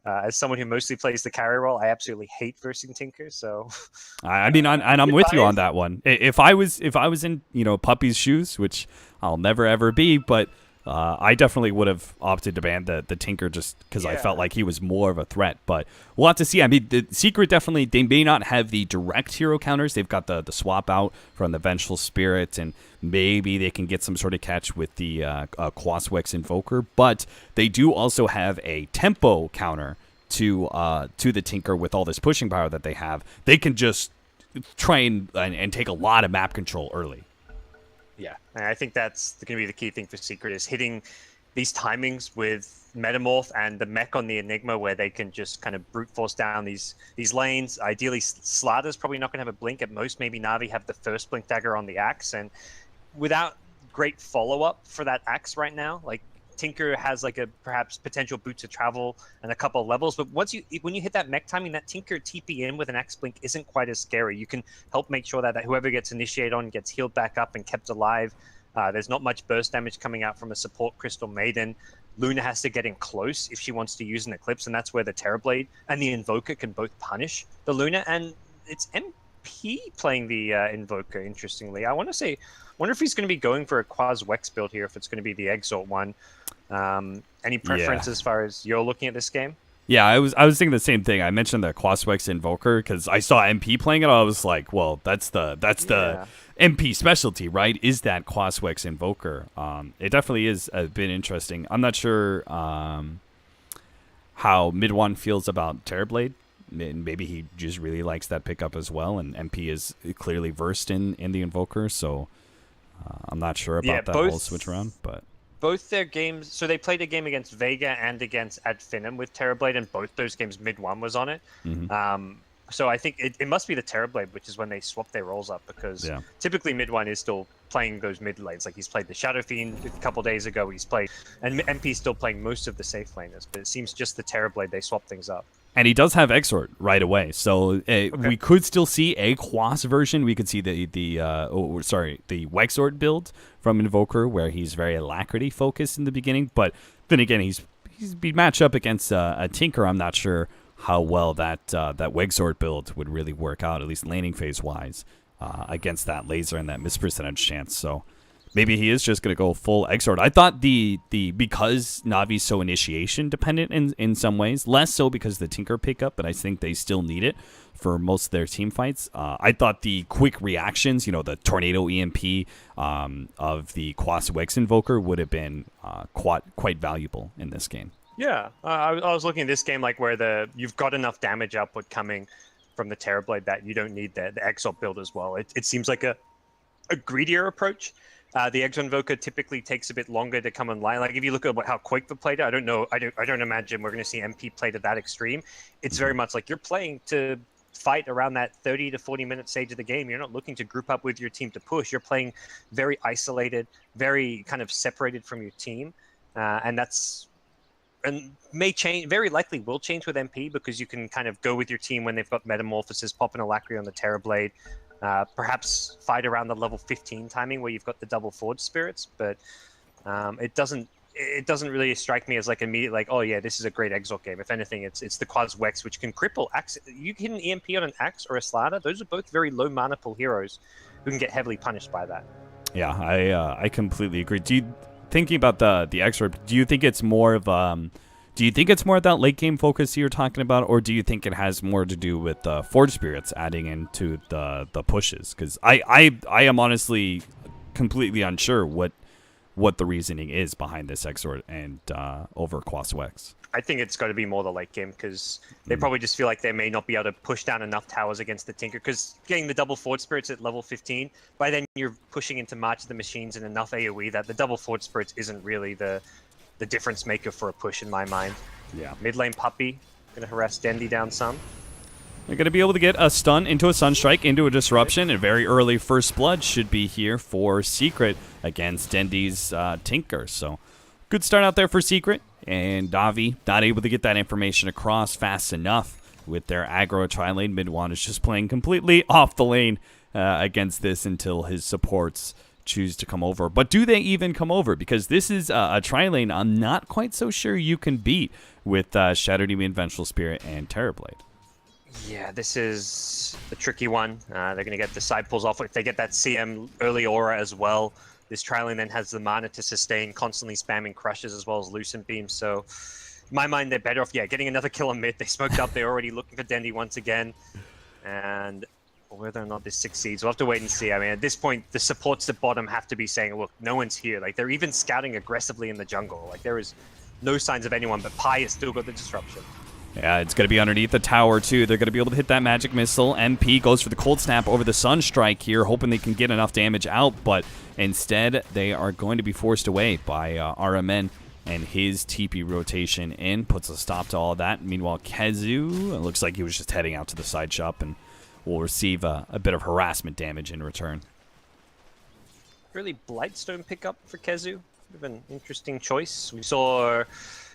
As someone who mostly plays the carry role, I absolutely hate versing Tinker. So, I mean, and I'm with you on that one. If I was in Puppy's shoes, which I'll never ever be, but I definitely would have opted to ban the Tinker just because I felt yeah, like he was more of a threat. But we'll have to see. I mean, the Secret definitely, they may not have the direct hero counters. They've got the swap out from the Vengeful Spirit, and maybe they can get some sort of catch with the Quaswex Invoker. But they do also have a tempo counter to the Tinker with all this pushing power that they have. They can just try and take a lot of map control early. yeah, and I think that's going to be the key thing for Secret is hitting these timings with Metamorph and the mech on the Enigma, where they can just kind of brute force down these lanes. Ideally, Slaughter's probably not going to have a blink. At most, maybe Na'Vi have the first blink dagger on the axe, and without great follow up for that axe right now, like Tinker has like a perhaps potential boots of travel and a couple of levels, but when you hit that mech timing, that Tinker TP in with an axe blink isn't quite as scary. You can help make sure that whoever gets initiated on gets healed back up and kept alive. There's not much burst damage coming out from a support Crystal Maiden. Luna has to get in close if she wants to use an Eclipse, and that's where the Terrorblade and the Invoker can both punish the Luna. And it's MP playing the Invoker, interestingly. Wonder if he's going to be going for a Quas Wex build here, if it's going to be the Exalt one. Any preference as far as you're looking at this game? Yeah, I was thinking the same thing. I mentioned the Quaswex Invoker because I saw MP playing it. I was like, well, that's the MP specialty, right? Is that Quaswex Invoker? It definitely is a bit interesting. I'm not sure how Midwan feels about Terrorblade. Maybe he just really likes that pickup as well, and MP is clearly versed in the Invoker, so I'm not sure about that whole switch around, but both their games, so they played a game against Vega and against Ad Finum with Terrorblade, and both those games Mid-1 was on it. So I think it must be the Terrorblade, which is when they swap their roles up, because typically Mid-1 is still playing those mid lanes. Like he's played the Shadow Fiend a couple days ago, and MP's still playing most of the safe laners, but it seems just the Terrorblade, they swap things up. And he does have Exort right away, so we could still see a Quas version. We could see the Wexort build from Invoker, where he's very Alacrity focused in the beginning. But then again, he's be matched up against a Tinker. I'm not sure how well that Wexort build would really work out, at least laning phase wise, against that laser and that miss percentage chance. So maybe he is just going to go full Exort. I thought because Navi's so initiation dependent in some ways, less so because the Tinker pickup, but I think they still need it for most of their team fights. I thought the quick reactions, the Tornado EMP of the Quaswex Invoker would have been quite valuable in this game. Yeah, I was looking at this game like where you've got enough damage output coming from the Terrorblade that you don't need the Exalt build as well. It seems like a greedier approach. The Exo Invoker typically takes a bit longer to come online. Like if you look at how Quake played it, I don't imagine we're going to see MP played at that extreme. It's very much like you're playing to fight around that 30 to 40 minute stage of the game. You're not looking to group up with your team to push. You're playing very isolated, very kind of separated from your team, and may change, very likely will change with MP, because you can kind of go with your team when they've got Metamorphosis, pop an Alacrity on the Terrorblade, perhaps fight around the level 15 timing where you've got the double Forge Spirits, but it doesn't really strike me as like immediate, like, oh yeah, this is a great Exalt game. If anything, it's the Quas Wex, which can cripple Axe. You hit an EMP on an Axe or a Slaughter, those are both very low mana pool heroes who can get heavily punished by that. Yeah, I completely agree. Thinking about the Exort, do you think it's more of that late game focus you're talking about, or do you think it has more to do with Forge Spirits adding into the pushes? Because I am honestly completely unsure what the reasoning is behind this Exort and over Quaswex. I think it's got to be more the late game, because they probably just feel like they may not be able to push down enough towers against the Tinker, because getting the double Forge Spirits at level 15, by then you're pushing into March of the Machines and enough AoE that the double Forge Spirits isn't really the difference maker for a push in my mind. Yeah. Mid lane Puppy, going to harass Dendy down some. They're going to be able to get a stun into a Sunstrike, into a Disruption, and very early First Blood should be here for Secret against Dendy's Tinker. So good start out there for Secret, and NaVi not able to get that information across fast enough with their aggro tri-lane. Mid-1 is just playing completely off the lane against this until his supports choose to come over. But do they even come over? Because this is a tri-lane I'm not quite so sure you can beat with Shadow Demon, Vengeful Spirit, and Terrorblade. Yeah, this is a tricky one. They're going to get the side pulls off. If they get that CM early aura as well, this tri-lane then has the mana to sustain, constantly spamming crushes as well as Lucent Beams. So in my mind, they're better off, getting another kill on mid. They smoked up. They're already looking for Dendi once again. And whether or not this succeeds, we'll have to wait and see. I mean, at this point, the supports at bottom have to be saying, look, no one's here. Like, they're even scouting aggressively in the jungle. Like, there is no signs of anyone, but Pi has still got the disruption. Yeah, it's going to be underneath the tower, too. They're going to be able to hit that magic missile. MP goes for the cold snap over the Sunstrike here, hoping they can get enough damage out, but instead, they are going to be forced away by RMN, and his TP rotation in puts a stop to all of that. Meanwhile, Kezu, it looks like he was just heading out to the side shop and will receive a bit of harassment damage in return. Really Blightstone pickup for Kezu. Bit of an interesting choice. We saw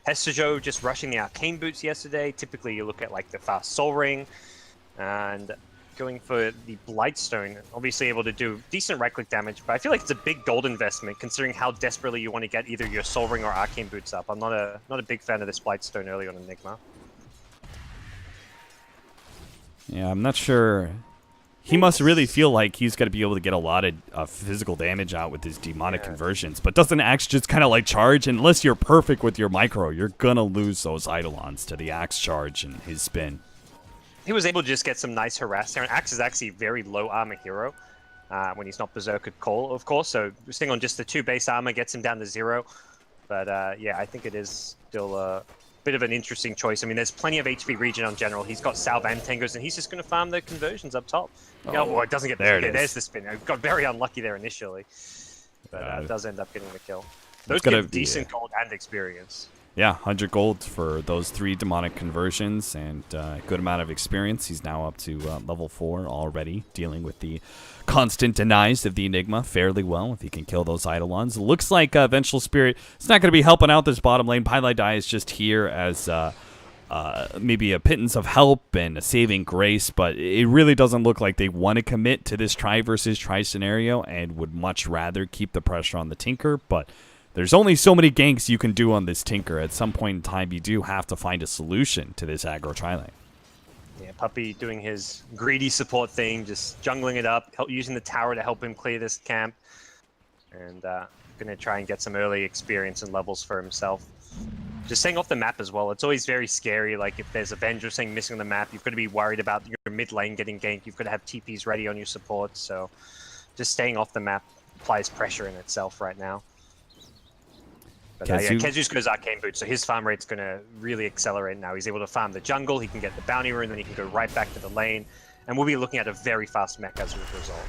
Hestejo just rushing the Arcane Boots yesterday. Typically, you look at like the fast Soul Ring, and going for the Blightstone, obviously able to do decent right-click damage, but I feel like it's a big gold investment considering how desperately you want to get either your Soul Ring or Arcane Boots up. I'm not a big fan of this Blightstone early on Enigma. Yeah, I'm not sure. He must really feel like he's going to be able to get a lot of physical damage out with his demonic conversions, but doesn't Axe just kind of like charge? Unless you're perfect with your micro, you're going to lose those Eidolons to the Axe charge and his spin. He was able to just get some nice harass there, and Axe is actually a very low armor hero when he's not Berserker Call, of course, so staying on just the 2 base armor gets him down to 0. But yeah, I think it is still a bit of an interesting choice. I mean, there's plenty of HP regen on general. He's got Salve and Tangos, and he's just going to farm the conversions up top. Oh, it doesn't get there. There's the spin. Got very unlucky there initially, but does end up getting the kill. Those give decent gold and experience. Yeah, 100 gold for those 3 demonic conversions and a good amount of experience. He's now up to level 4 already, dealing with the constant denies of the Enigma fairly well if he can kill those Eidolons. It looks like Vengeful Spirit is not going to be helping out this bottom lane. Pylai is just here as maybe a pittance of help and a saving grace, but it really doesn't look like they want to commit to this try versus try scenario and would much rather keep the pressure on the Tinker, but there's only so many ganks you can do on this Tinker. At some point in time, you do have to find a solution to this aggro tri-lane. Yeah, Puppey doing his greedy support thing, just jungling it up, using the tower to help him clear this camp, and going to try and get some early experience and levels for himself. Just staying off the map as well. It's always very scary. Like if there's Avenger saying missing on the map, you've got to be worried about your mid lane getting ganked. You've got to have TPs ready on your support. So just staying off the map applies pressure in itself right now. But yeah, Kezu's got his Arcane Boots, so his farm rate's going to really accelerate now. He's able to farm the jungle, he can get the bounty rune, then he can go right back to the lane, and we'll be looking at a very fast mech as a result.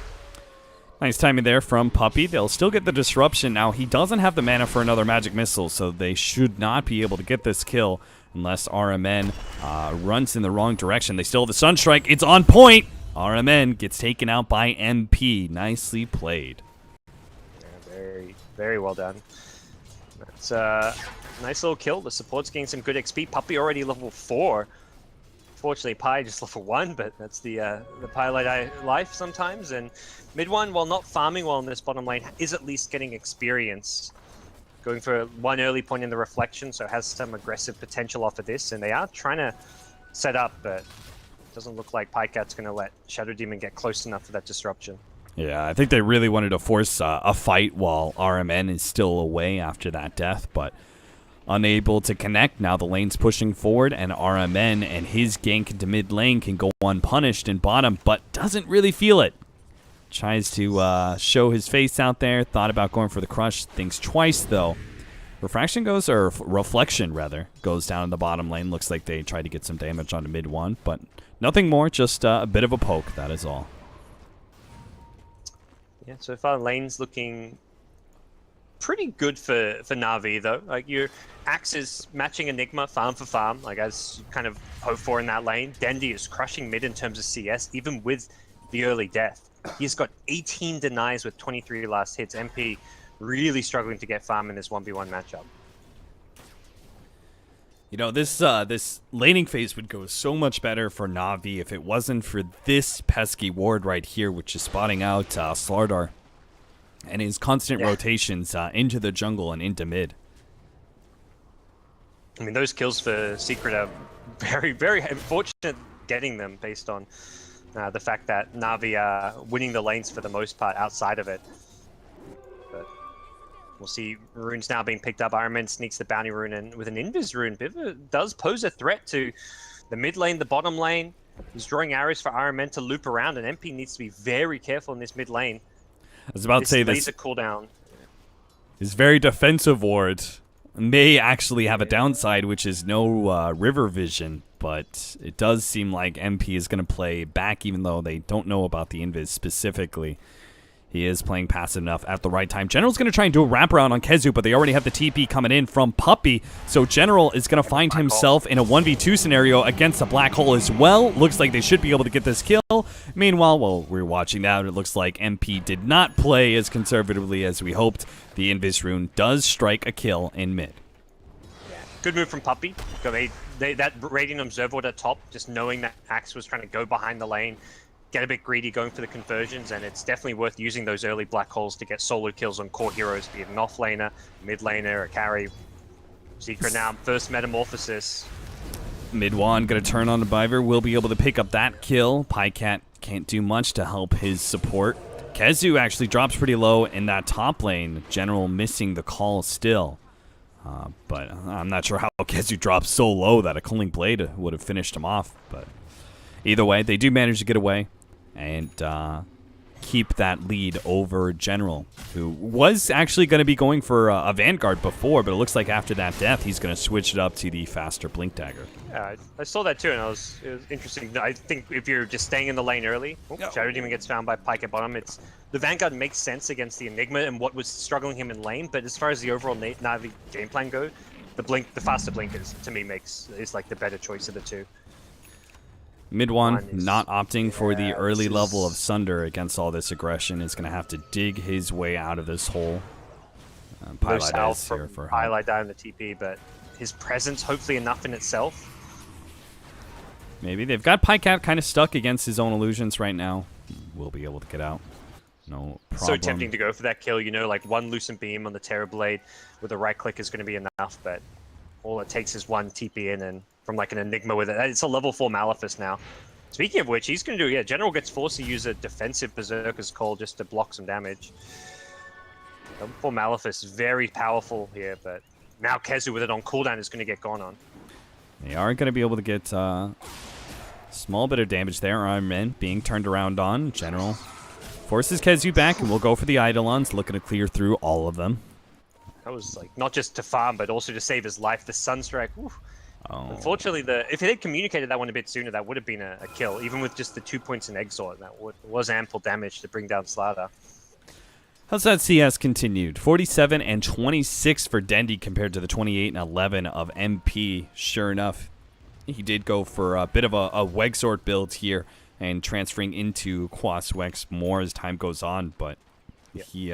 Nice timing there from Puppey. They'll still get the disruption. Now, he doesn't have the mana for another magic missile, so they should not be able to get this kill unless RMN runs in the wrong direction. They still have the Sunstrike. It's on point! RMN gets taken out by MP. Nicely played. Yeah, very, very well done. That's a nice little kill. The support's getting some good XP. Puppey already level 4. Fortunately, Pi just level 1, but that's the Pylai life sometimes. And mid one, while not farming well in this bottom lane, is at least getting experience. Going for one early point in the reflection, so has some aggressive potential off of this. And they are trying to set up, but it doesn't look like Pycat's going to let Shadow Demon get close enough for that disruption. Yeah, I think they really wanted to force a fight while RMN is still away after that death, but unable to connect. Now the lane's pushing forward, and RMN and his gank into mid lane can go unpunished in bottom, but doesn't really feel it. Tries to show his face out there, thought about going for the crush, thinks twice though. Reflection goes down in the bottom lane. Looks like they tried to get some damage onto mid one, but nothing more, just a bit of a poke, that is all. Yeah, so far lane's looking pretty good for NaVi though. Like your Axe is matching Enigma farm for farm, like as you kind of hope for in that lane. Dendi is crushing mid in terms of CS, even with the early death. He's got 18 denies with 23 last hits. MP really struggling to get farm in this 1v1 matchup. You know, this laning phase would go so much better for NaVi if it wasn't for this pesky ward right here, which is spotting out Slardar. and his constant rotations into the jungle and into mid. I mean, those kills for Secret are very, very unfortunate getting them based on the fact that NaVi are winning the lanes for the most part outside of it. But we'll see runes now being picked up. Iron Man sneaks the bounty rune, and with an Invis rune, Biver does pose a threat to the mid lane, the bottom lane. He's drawing arrows for Iron Man to loop around, and MP needs to be very careful in this mid lane. I was about to say this laser cooldown. His very defensive ward may actually have a downside, which is no river vision, but it does seem like MP is going to play back, even though they don't know about the invis specifically. He is playing passive enough at the right time. General's going to try and do a wraparound on Kezu, but they already have the TP coming in from Puppey, so General is going to find himself in a 1v2 scenario against a black hole as well. Looks like they should be able to get this kill. Meanwhile, while we're watching that, it looks like MP did not play as conservatively as we hoped. The Invis rune does strike a kill in mid. Yeah. Good move from Puppey. That Radiant Observer at top, just knowing that Axe was trying to go behind the lane, get a bit greedy going for the conversions, and it's definitely worth using those early black holes to get solo kills on core heroes, be it an offlaner, mid laner, a carry. Secret now, first metamorphosis. Midwan gonna turn on the Biver, will be able to pick up that kill. Pycat can't do much to help his support. Kezu actually drops pretty low in that top lane. General missing the call still. But I'm not sure how Kezu dropped so low that a Culling Blade would have finished him off. But either way, they do manage to get away and keep that lead over General, who was actually going to be going for a Vanguard before, but it looks like after that death, he's going to switch it up to the faster Blink Dagger. Yeah, I saw that too, and it was interesting. I think if you're just staying in the lane early, Shadow Demon gets found by Pyke at bottom. The Vanguard makes sense against the Enigma and what was struggling him in lane, but as far as the overall NaVi game plan go, the faster Blink to me is like the better choice of the two. Midwan not opting for the early level of Sunder against all this aggression, is going to have to dig his way out of this hole. Pilot is here for highlight down the TP, but his presence hopefully enough in itself. Maybe they've got Pycat kind of stuck against his own illusions right now. We'll be able to get out. No problem. So tempting to go for that kill, you know, like one Lucent Beam on the Terror Blade with a right click is going to be enough, but all it takes is one TP in and from like an Enigma with it. It's a level 4 Malefice now. Speaking of which, he's going to do, General gets forced to use a defensive Berserker's Call just to block some damage. Level 4 Malefice is very powerful here, but now Kezu with it on cooldown is going to get gone on. They are going to be able to get a small bit of damage there. Iron Men being turned around on. General forces Kezu back, and we'll go for the Eidolons, looking to clear through all of them. That was like not just to farm, but also to save his life. The Sunstrike, Oh. Unfortunately, if they had communicated that one a bit sooner, that would have been a kill. Even with just the 2 points in Exort, that was ample damage to bring down Slaughter. How's that CS continued? 47 and 26 for Dendy compared to the 28 and 11 of MP. Sure enough, he did go for a bit of a Wegsort build here and transferring into Quas Wex more as time goes on, but he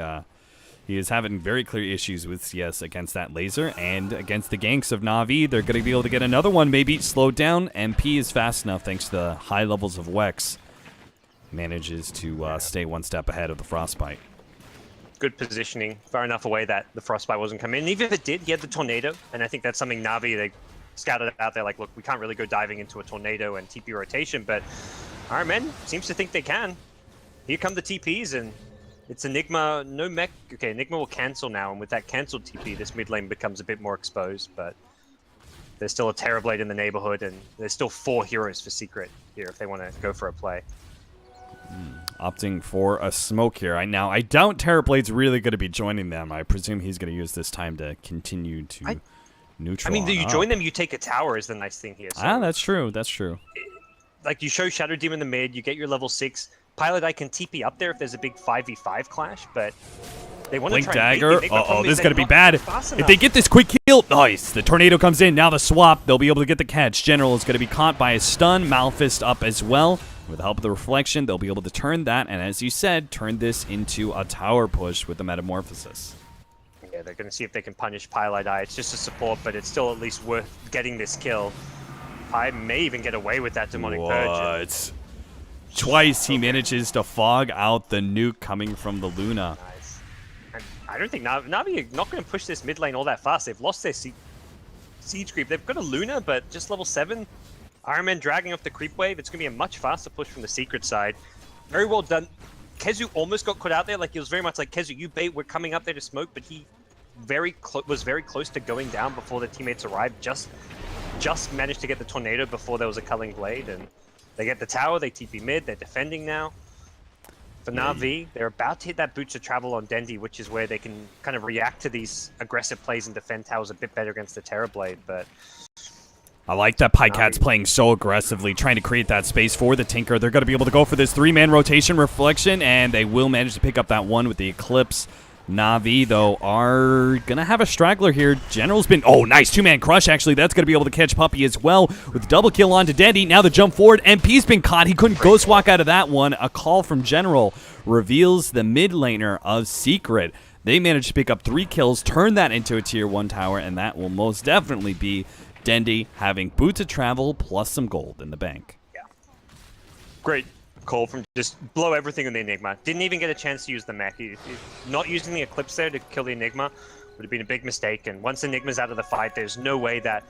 is having very clear issues with CS against that laser, and against the ganks of NaVi, they're going to be able to get another one, maybe slowed down. MP is fast enough thanks to the high levels of Wex. Manages to stay one step ahead of the Frostbite. Good positioning, far enough away that the Frostbite wasn't coming in. Even if it did, he had the Tornado, and I think that's something NaVi, they scouted out there, like, look, we can't really go diving into a Tornado and TP rotation, but Iron Man seems to think they can. Here come the TPs, and it's Enigma, no mech. Okay, Enigma will cancel now, and with that canceled TP, this mid lane becomes a bit more exposed, but there's still a Terrorblade in the neighborhood, and there's still 4 heroes for Secret here if they want to go for a play. Opting for a smoke here. Now, I doubt Terrorblade's really going to be joining them. I presume he's going to use this time to continue to neutral. I mean, you join them, you take a tower is the nice thing here. So that's true. That's true. Like, you show Shadow Demon in the mid, you get your level 6. Pilot Eye can TP up there if there's a big 5v5 clash, but they want to try Dagger. Uh-oh, this is going to be bad. If they get this quick kill, nice. The Tornado comes in. Now the swap. They'll be able to get the catch. General is going to be caught by a stun. Malfist up as well. With the help of the Reflection, they'll be able to turn that, and as you said, turn this into a tower push with the Metamorphosis. Yeah, they're going to see if they can punish Pilot Eye. It's just a support, but it's still at least worth getting this kill. I may even get away with that Demonic Purge. Twice he manages to fog out the nuke coming from the Luna. Nice. I don't think NaVi are not going to push this mid lane all that fast. They've lost their siege creep. They've got a Luna, but just level 7. Iron Man dragging off the creep wave. It's going to be a much faster push from the Secret side. Very well done. Kezu almost got caught out there. Like, it was very much like, Kezu, you bait, we're coming up there to smoke, but he was very close to going down before the teammates arrived. Just managed to get the tornado before there was a culling blade, and they get the tower, they TP mid, they're defending now. For NaVi, they're about to hit that Boots of Travel on Dendi, which is where they can kind of react to these aggressive plays and defend towers a bit better against the Terrorblade, but... I like that Pycat's playing so aggressively, trying to create that space for the Tinker. They're going to be able to go for this 3-man rotation reflection, and they will manage to pick up that one with the Eclipse. NaVi, though, are going to have a straggler here. General's been... Oh, nice 2-man crush, actually. That's going to be able to catch Puppey as well with double kill onto Dendi. Now the jump forward. MP's been caught. He couldn't ghost walk out of that one. A call from General reveals the mid laner of Secret. They managed to pick up 3 kills, turn that into a tier 1 tower, and that will most definitely be Dendi having Boots of Travel plus some gold in the bank. Yeah. Great call from just blow everything on the Enigma. Didn't even get a chance to use the mech. Not using the Eclipse there to kill the Enigma would have been a big mistake. And once Enigma's out of the fight, there's no way that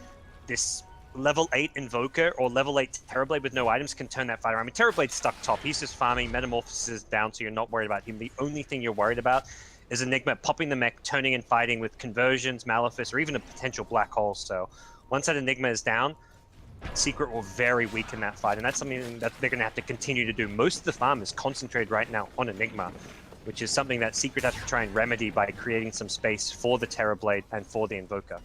this level 8 Invoker or level 8 Terrorblade with no items can turn that fight around. I mean, Terrorblade's stuck top. He's just farming. Metamorphosis is down, so you're not worried about him. The only thing you're worried about is Enigma popping the mech, turning and fighting with conversions, Malefice, or even a potential black hole. So once that Enigma is down, Secret were very weak in that fight, and that's something that they're going to have to continue to do. Most of the farm is concentrated right now on Enigma, which is something that Secret has to try and remedy by creating some space for the Terrorblade and for the Invoker.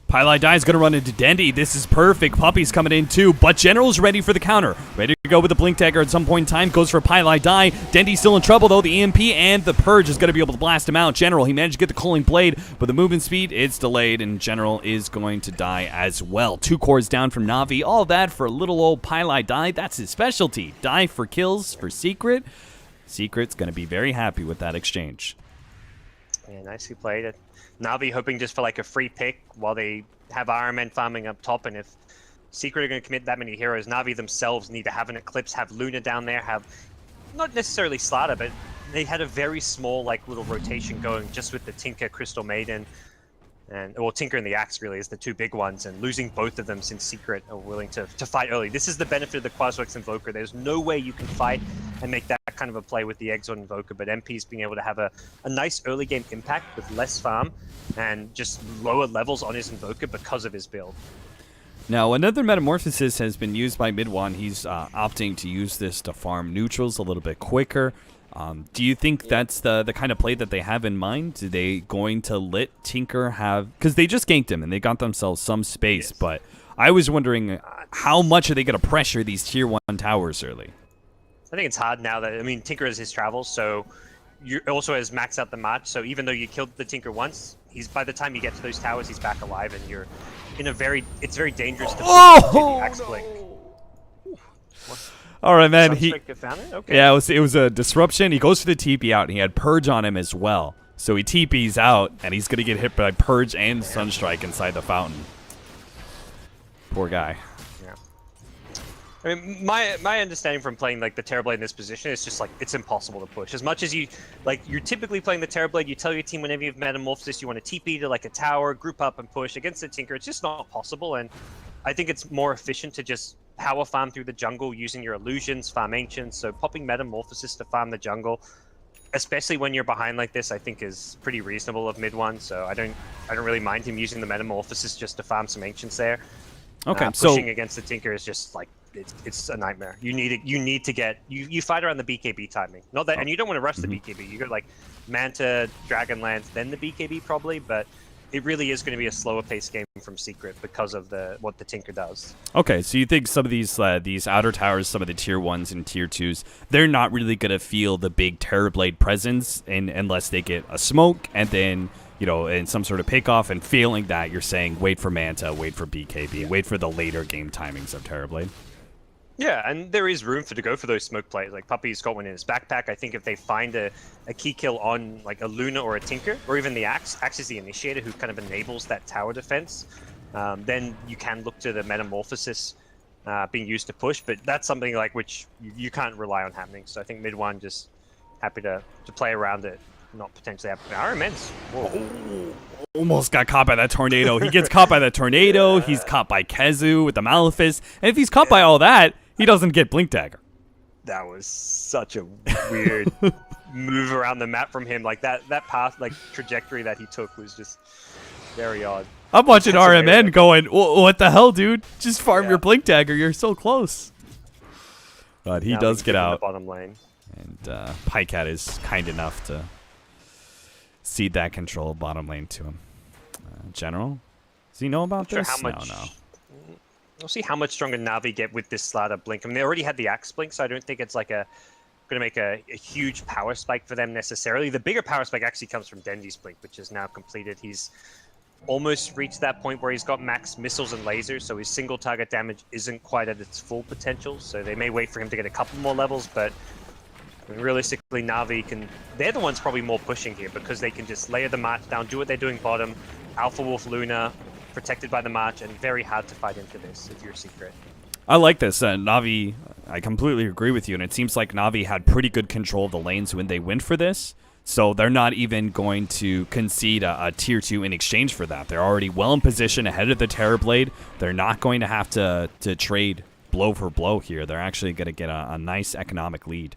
Pylai Die is going to run into Dendi. This is perfect. Puppey's coming in too, but General's ready for the counter. Ready to go with the Blink Dagger at some point in time. Goes for Pylai Die. Dendi's still in trouble though. The EMP and the Purge is going to be able to blast him out. General, he managed to get the Culling Blade, but the movement speed, it's delayed, and General is going to die as well. 2 cores down from NaVi. All that for little old Pylai Die. That's his specialty. Die for kills for Secret. Secret's going to be very happy with that exchange. Yeah, nicely played. NaVi hoping just for like a free pick while they have Iron Man farming up top, and if Secret are going to commit that many heroes, NaVi themselves need to have an Eclipse, have Luna down there, have not necessarily Slaughter, but they had a very small like little rotation going just with the Tinker, Crystal Maiden, and well, Tinker and the Axe really is the 2 big ones, and losing both of them since Secret are willing to fight early. This is the benefit of the Quaswex Invoker. There's no way you can fight and make that kind of a play with the Exort Invoker, but MP's being able to have a nice early game impact with less farm and just lower levels on his Invoker because of his build. Now, another Metamorphosis has been used by Midwan. He's opting to use this to farm neutrals a little bit quicker. Do you think that's the kind of play that they have in mind? Are they going to let Tinker have... Because they just ganked him and they got themselves some space, but I was wondering how much are they going to pressure these tier 1 towers early? I think it's hard now that, I mean, Tinker has his travels, so you also has maxed out the March, so even though you killed the Tinker once, by the time you get to those towers, he's back alive, and you're in a it's very dangerous to Axe Blink. All right, man. Okay. Yeah, it was a disruption. He goes for the TP out, and he had Purge on him as well. So he TPs out, and he's going to get hit by Purge and Sunstrike inside the fountain. Poor guy. Yeah. I mean, my understanding from playing like the Terrorblade in this position is just like it's impossible to push. As much as you're typically playing the Terrorblade, you tell your team whenever you have Metamorphosis, you want to TP to like a tower, group up and push. Against the Tinker, it's just not possible, and I think it's more efficient to just power farm through the jungle using your illusions, farm ancients. So popping Metamorphosis to farm the jungle, especially when you're behind like this, I think is pretty reasonable of mid one. So I don't really mind him using the Metamorphosis just to farm some ancients there. Okay, pushing against the Tinker is just like it's a nightmare. You need to get you fight around the BKB timing. Not that, and you don't want to rush the BKB. You got like Manta, Dragonlance, then the BKB probably, but it really is going to be a slower paced game from Secret because of what the Tinker does. Okay, so you think some of these outer towers, some of the tier 1s and tier 2s, they're not really going to feel the big Terrorblade presence unless they get a smoke and then, and some sort of pick-off, and failing that, you're saying wait for Manta, wait for BKB, wait for the later game timings of Terrorblade. Yeah, and there is room to go for those smoke plays. Like Puppey's got one in his backpack. I think if they find a key kill on like a Luna or a Tinker, or even the Axe is the initiator who kind of enables that tower defense, then you can look to the Metamorphosis being used to push. But that's something like which you can't rely on happening. So I think mid one just happy to play around it not potentially happen. RMN's... Almost got caught by that tornado. He gets caught by the tornado. He's caught by Kezu with the Malefice. And if he's caught by all that, he doesn't get Blink Dagger. That was such a weird move around the map from him. Like that path, like trajectory that he took was just very odd. I'm watching RMN going, what the hell, dude? Just farm your Blink Dagger. You're so close. But he does get out. Bottom lane. And Pycat is kind enough to cede that control of bottom lane to him. General, does he know about this? Sure how much, no. We'll see how much stronger Navi get with this Slatter Blink. I mean, they already had the Axe Blink, so I don't think it's like going to make a huge power spike for them necessarily. The bigger power spike actually comes from Dendi's Blink, which is now completed. He's almost reached that point where he's got max missiles and lasers, so his single target damage isn't quite at its full potential. So they may wait for him to get a couple more levels, but I mean, realistically, Navi they're the ones probably more pushing here because they can just layer the march down, do what they're doing bottom. Alpha Wolf Luna, protected by the march, and very hard to fight into this if you're Secret. I like this. Navi, I completely agree with you, and it seems like Navi had pretty good control of the lanes when they went for this, so they're not even going to concede a tier 2 in exchange for that. They're already well in position ahead of the Terrorblade. They're not going to have to trade blow for blow here. They're actually going to get a nice economic lead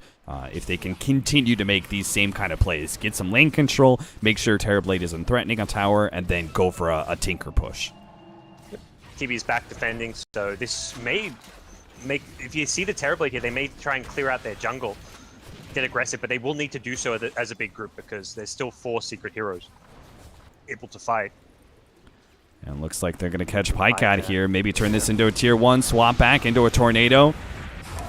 if they can continue to make these same kind of plays. Get some lane control, make sure Terrorblade isn't threatening a tower, and then go for a Tinker push. TB's back defending, so this may make... If you see the Terrorblade here, they may try and clear out their jungle, get aggressive, but they will need to do so as a big group because there's still 4 Secret heroes able to fight. And it looks like they're going to catch Pycat here. Maybe turn this into a tier 1, swap back into a tornado.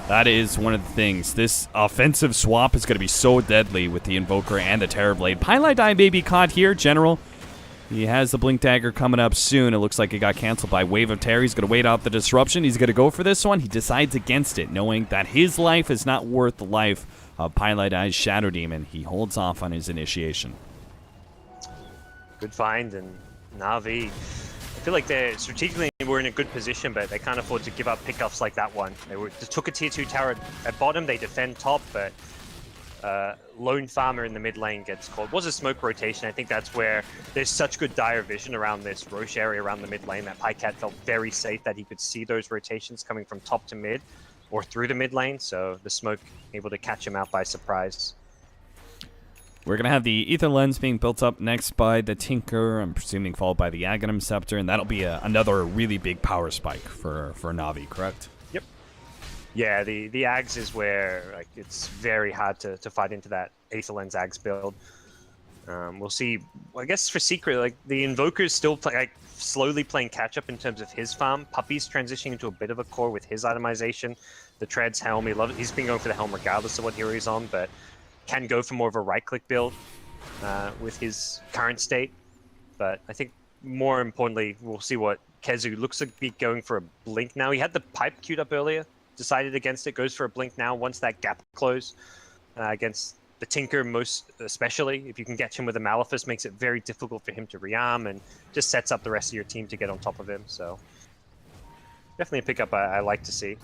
That is one of the things. This offensive swap is going to be so deadly with the Invoker and the Terrorblade. Pylai may be caught here, General. He has the Blink Dagger coming up soon. It looks like it got canceled by Wave of Terror. He's going to wait out the disruption. He's going to go for this one. He decides against it, knowing that his life is not worth the life of Pylai's Shadow Demon. He holds off on his initiation. Good find, and Navi... I feel like they're strategically were in a good position, but they can't afford to give up pickoffs like that one. They took a tier 2 tower at bottom, they defend top, but lone farmer in the mid lane gets caught. It was a smoke rotation. I think that's where there's such good dire vision around this Roche area around the mid lane that Pycat felt very safe that he could see those rotations coming from top to mid or through the mid lane, so the smoke able to catch him out by surprise. We're going to have the Ether Lens being built up next by the Tinker, I'm presuming followed by the Aghanim Scepter, and that'll be another really big power spike for Navi, correct? Yep. Yeah, the Ags is where like it's very hard to fight into that Ether Lens Ags build. We'll see, I guess for Secret, like the Invoker's still slowly playing catch up in terms of his farm. Puppy's transitioning into a bit of a core with his itemization. The Tread's Helm, he's been going for the Helm regardless of what hero he's on, but can go for more of a right-click build with his current state. But I think more importantly, we'll see what Kezu looks like be going for a blink now. He had the pipe queued up earlier, decided against it, goes for a blink now once that gap closed against the Tinker most especially. If you can catch him with a Malefice, makes it very difficult for him to rearm and just sets up the rest of your team to get on top of him. So definitely a pickup I like to see.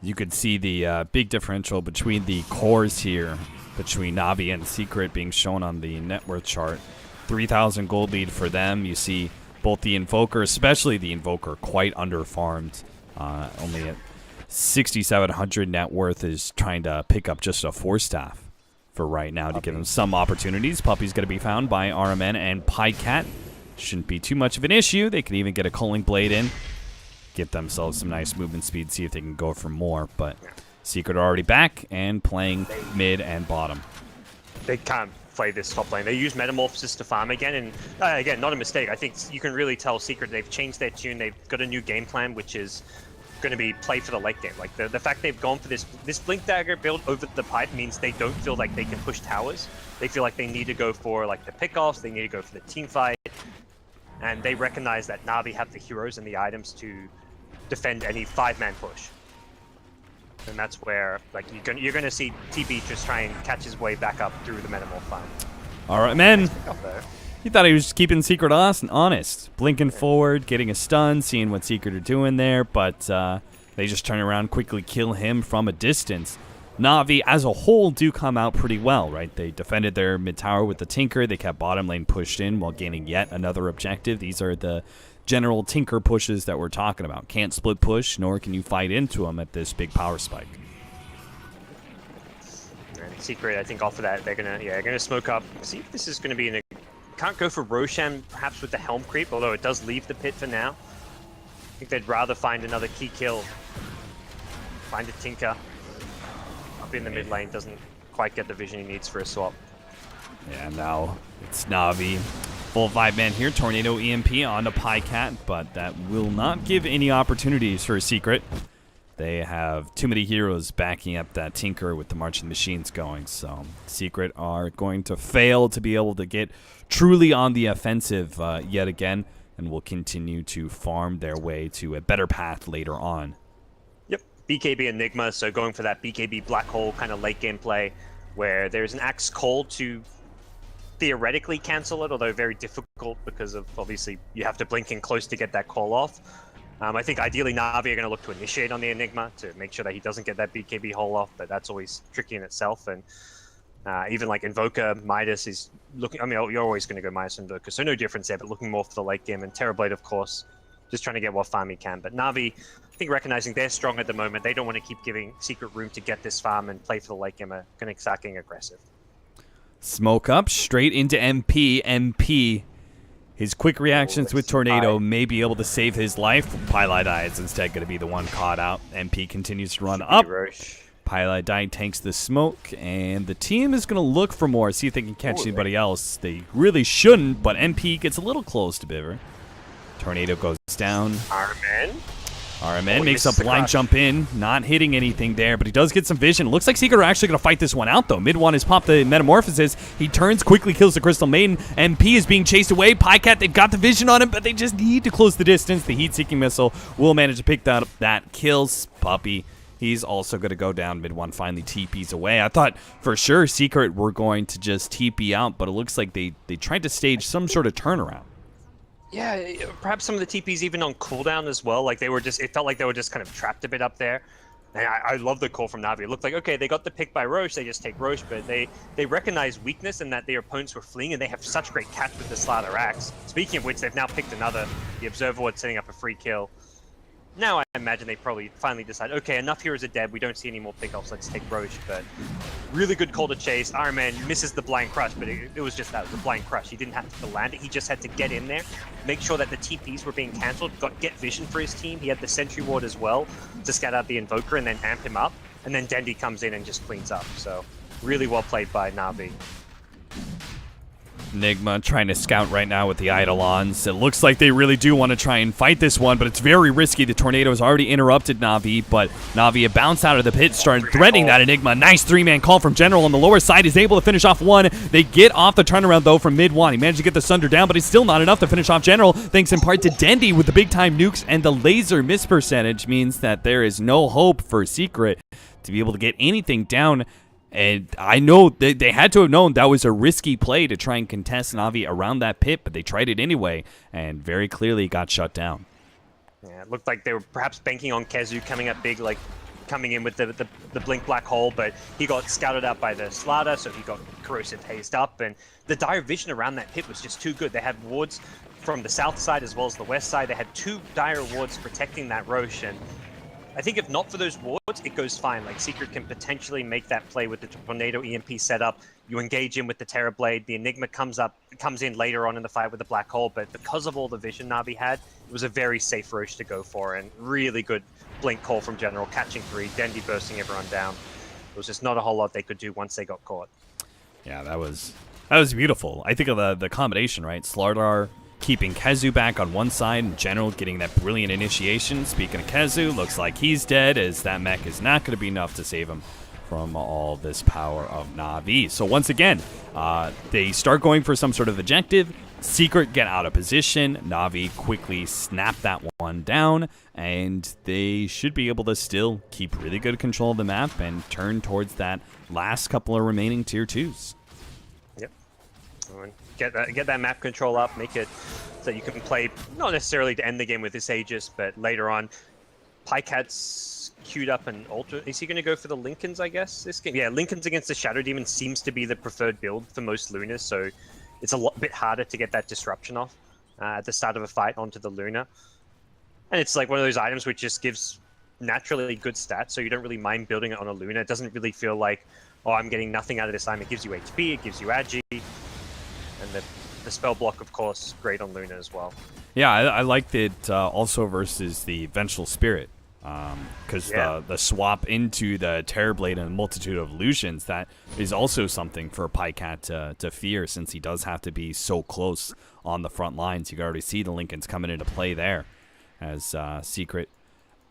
You could see the big differential between the cores here, between Navi and Secret being shown on the net worth chart. 3,000 gold lead for them. You see both the Invoker, especially the Invoker, quite underfarmed. Only at 6,700 net worth is trying to pick up just a 4-staff for right now to give him some opportunities. Puppy's going to be found by RMN and Pycat. Shouldn't be too much of an issue. They can even get a Culling Blade in. Get themselves some nice movement speed, see if they can go for more. But Secret are already back and playing mid and bottom. They can't play this top lane. They use Metamorphosis to farm again, and again, not a mistake. I think you can really tell Secret they've changed their tune. They've got a new game plan, which is going to be play for the late game. Like the fact they've gone for this Blink Dagger build over the pipe means they don't feel like they can push towers. They feel like they need to go for like the pickoffs. They need to go for the team fight, and they recognize that Navi have the heroes and the items to defend any 5-man push. And that's where like you're gonna see TB just try and catch his way back up through the Metamorph farm. All right, man. He thought he was keeping Secret honest. Blinking forward, getting a stun, seeing what Secret are doing there, but they just turn around, quickly kill him from a distance. NaVi as a whole do come out pretty well, right? They defended their mid tower with the Tinker. They kept bottom lane pushed in while gaining yet another objective. These are the general Tinker pushes that we're talking about. Can't split push, nor can you fight into them at this big power spike. And Secret, I think off of that, they're gonna smoke up. See if this is gonna be in a. Can't go for Roshan perhaps with the Helm creep, although it does leave the pit for now. I think they'd rather find another key kill. Find a Tinker. Up in the mid lane, doesn't quite get the vision he needs for a swap. Yeah, now it's NaVi. Full 5-man here, Tornado EMP onto Pycat, but that will not give any opportunities for a Secret. They have too many heroes backing up that Tinker with the Marching Machines going, so Secret are going to fail to be able to get truly on the offensive yet again, and will continue to farm their way to a better path later on. Yep, BKB Enigma, so going for that BKB Black Hole kind of late game play, where there's an Axe Call to theoretically cancel it, although very difficult because of obviously you have to blink in close to get that call off. I think ideally NaVi are going to look to initiate on the Enigma to make sure that he doesn't get that BKB hole off, but that's always tricky in itself. And even like Invoker, Midas is looking, I mean, you're always going to go Midas Invoker, so no difference there, but looking more for the late game. And Terrorblade, of course, just trying to get what farm he can. But NaVi, I think recognizing they're strong at the moment, they don't want to keep giving Secret room to get this farm and play for the late game, are going to start getting aggressive. Smoke up straight into MP. His quick reactions with Tornado may be able to save his life. Pylai is instead going to be the one caught out. MP continues to run up. Pylai tanks the smoke, and the team is going to look for more, see if they can catch anybody else. They really shouldn't, but MP gets a little close to Biver. Tornado goes down. RMN makes a blind jump in, not hitting anything there, but he does get some vision. Looks like Secret are actually going to fight this one out, though. Mid one has popped the Metamorphosis. He turns, quickly kills the Crystal Maiden. MP is being chased away. Pycat, they've got the vision on him, but they just need to close the distance. The Heat-Seeking Missile will manage to pick that up. That kills Puppey. He's also going to go down. Mid one finally TPs away. I thought for sure Secret were going to just TP out, but it looks like they tried to stage some sort of turnaround. Yeah, perhaps some of the TPs even on cooldown as well. Like it felt like they were just kind of trapped a bit up there. And I love the call from NaVi. It looked like, okay, they got the pick by Roche, they just take Roche, but they recognize weakness and that their opponents were fleeing, and they have such great catch with the Slaughter Axe. Speaking of which, they've now picked another. The Observer Ward setting up a free kill. Now I imagine they probably finally decide, okay, enough heroes are dead, we don't see any more pickoffs, let's take Roche. But really good call to chase. Iron Man misses the blind crush, but it was just that, it was a blind crush. He didn't have to land it, he just had to get in there, make sure that the TPs were being cancelled, get vision for his team. He had the Sentry Ward as well to scout out the Invoker and then amp him up. And then Dendi comes in and just cleans up. So really well played by NaVi. Enigma trying to scout right now with the Eidolons. It looks like they really do want to try and fight this one, but it's very risky. The Tornado has already interrupted NaVi, but NaVi had bounced out of the pit, started threatening that Enigma. Nice 3-man call from General on the lower side. He's able to finish off one. They get off the turnaround, though, from mid one. He managed to get the Sunder down, but it's still not enough to finish off General, thanks in part to Dendi with the big-time nukes, and the laser miss percentage means that there is no hope for Secret to be able to get anything down. And I know they had to have known that was a risky play to try and contest NaVi around that pit, but they tried it anyway, and very clearly got shut down. Yeah, it looked like they were perhaps banking on Kezu coming up big, like coming in with the Blink Black Hole, but he got scouted out by the Slaughter, so he got Corrosive Hazed up, and the dire vision around that pit was just too good. They had wards from the south side as well as the west side. They had two dire wards protecting that Roche, and I think if not for those wards, it goes fine. Like, Secret can potentially make that play with the Tornado EMP setup. You engage in with the Terrorblade. The Enigma comes in later on in the fight with the Black Hole, but because of all the vision NaVi had, it was a very safe Roche to go for, and really good blink call from General, catching 3, Dendi bursting everyone down. It was just not a whole lot they could do once they got caught. Yeah, that was beautiful. I think of the combination, right? Slardar keeping Kezu back on one side, and General getting that brilliant initiation. Speaking of Kezu, looks like he's dead, as that mech is not going to be enough to save him from all this power of NaVi. So once again, they start going for some sort of objective. Secret get out of position. NaVi quickly snap that one down, and they should be able to still keep really good control of the map and turn towards that last couple of remaining tier 2s. Yep. Get that map control up, make it so you can play, not necessarily to end the game with this Aegis, but later on, Pycat's queued up an Ultra. Is he going to go for the Lincolns, I guess, this game? Yeah, Lincolns against the Shadow Demon seems to be the preferred build for most Lunas, so it's a bit harder to get that disruption off at the start of a fight onto the Luna. And it's like one of those items which just gives naturally good stats, so you don't really mind building it on a Luna. It doesn't really feel like, oh, I'm getting nothing out of this item. It gives you HP, it gives you Agi, and the spell block, of course, great on Luna as well. Yeah, I liked it also versus the Vengeful Spirit, because the swap into the Terrorblade and a multitude of illusions, that is also something for Pycat to fear, since he does have to be so close on the front lines. You can already see the Lincolns coming into play there as Secret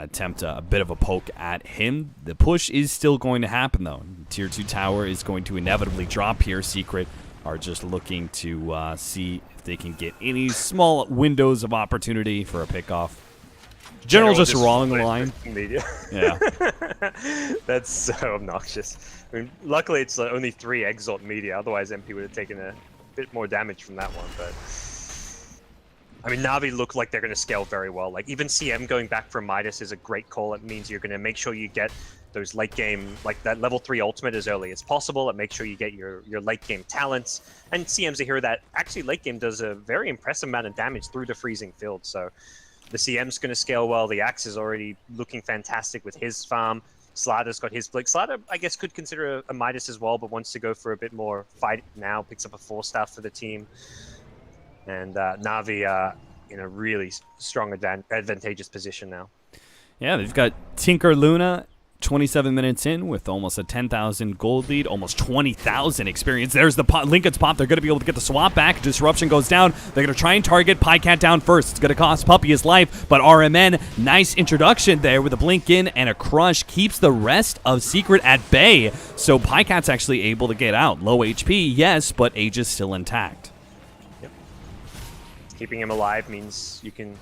attempt a bit of a poke at him. The push is still going to happen, though. Tier 2 tower is going to inevitably drop here. Secret are just looking to see if they can get any small windows of opportunity for a pickoff. General just wrong the line. Media. Yeah. That's so obnoxious. I mean, luckily it's only 3 Exalt media, otherwise MP would have taken a bit more damage from that one, but I mean, NaVi look like they're going to scale very well. Like, even CM going back for Midas is a great call. It means you're going to make sure you get those late game, like that level 3 ultimate as early as possible. It makes sure you get your late game talents. And CM's a hero that actually late game does a very impressive amount of damage through the freezing field. So the CM's going to scale well. The Axe is already looking fantastic with his farm. Slaughter's got his Blink. Slaughter, I guess, could consider a Midas as well, but wants to go for a bit more fight now. Picks up a 4-star for the team. And NaVi in a really strong advantageous position now. Yeah, they've got Tinker Luna 27 minutes in with almost a 10,000 gold lead, almost 20,000 experience. There's the Lincoln's pop. They're going to be able to get the swap back. Disruption goes down. They're going to try and target Pycat down first. It's going to cost Puppy his life, but RMN, nice introduction there with a blink in and a crush, keeps the rest of Secret at bay. So Pycat's actually able to get out. Low HP, yes, but Aegis still intact. Keeping him alive means you can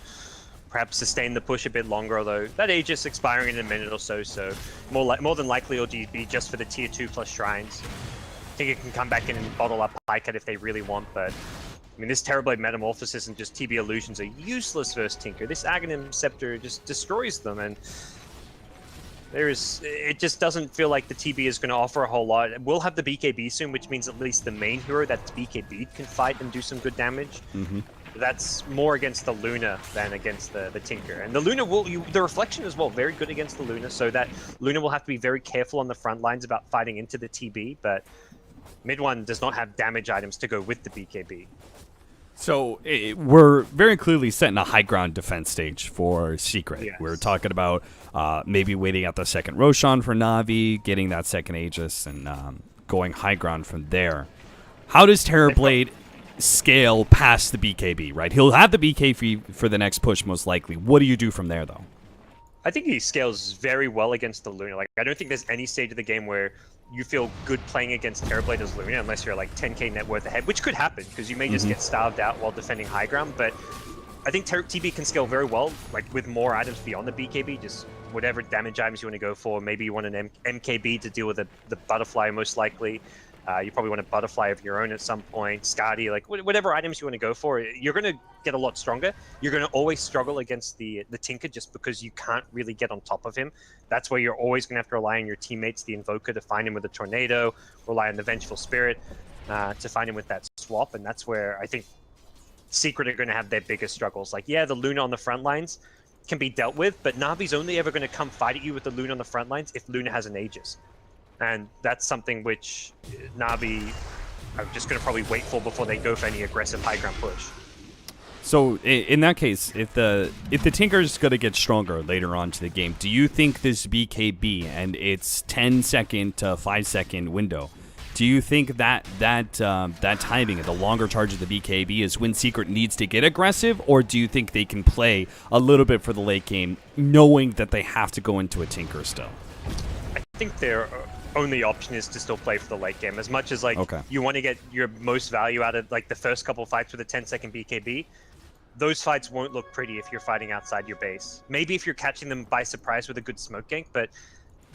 perhaps sustain the push a bit longer, although that Aegis expiring in a minute or so, so more than likely it'll be just for the tier 2 plus shrines. I think it can come back in and bottle up Pycat if they really want, but I mean, this Terrorblade Metamorphosis and just TB Illusions are useless versus Tinker. This Aghanim Scepter just destroys them, and it just doesn't feel like the TB is going to offer a whole lot. We'll have the BKB soon, which means at least the main hero that's BKB can fight and do some good damage. Mm-hmm. That's more against the Luna than against the Tinker. And the Luna the Reflection as well, very good against the Luna, so that Luna will have to be very careful on the front lines about fighting into the TB, but mid one does not have damage items to go with the BKB. So we're very clearly setting a high ground defense stage for Secret. Yes. We're talking about maybe waiting out the second Roshan for NaVi, getting that second Aegis, and going high ground from there. How does Terrorblade scale past the BKB, right? He'll have the BKB for the next push, most likely. What do you do from there, though? I think he scales very well against the Luna. Like, I don't think there's any stage of the game where you feel good playing against Terrorblade as Luna, unless you're like 10k net worth ahead, which could happen, because you may just get starved out while defending high ground, but I think TB can scale very well, like with more items beyond the BKB, just whatever damage items you want to go for. Maybe you want an MKB to deal with the Butterfly, most likely. You probably want a Butterfly of your own at some point, Skadi, like whatever items you want to go for. You're going to get a lot stronger. You're going to always struggle against the Tinker just because you can't really get on top of him. That's where you're always going to have to rely on your teammates, the Invoker, to find him with a Tornado, rely on the Vengeful Spirit to find him with that swap. And that's where I think Secret are going to have their biggest struggles. Like, yeah, the Luna on the front lines can be dealt with, but Navi's only ever going to come fight at you with the Luna on the front lines if Luna has an Aegis. And that's something which NaVi are just going to probably wait for before they go for any aggressive high ground push. So in that case, if the Tinker is going to get stronger later on to the game, do you think this BKB and its 10-second to 5-second window, do you think that timing, the longer charge of the BKB, is when Secret needs to get aggressive, or do you think they can play a little bit for the late game, knowing that they have to go into a Tinker still? I think their only option is to still play for the late game. As much as you want to get your most value out of like the first couple of fights with a 10-second BKB, those fights won't look pretty if you're fighting outside your base. Maybe if you're catching them by surprise with a good smoke gank, but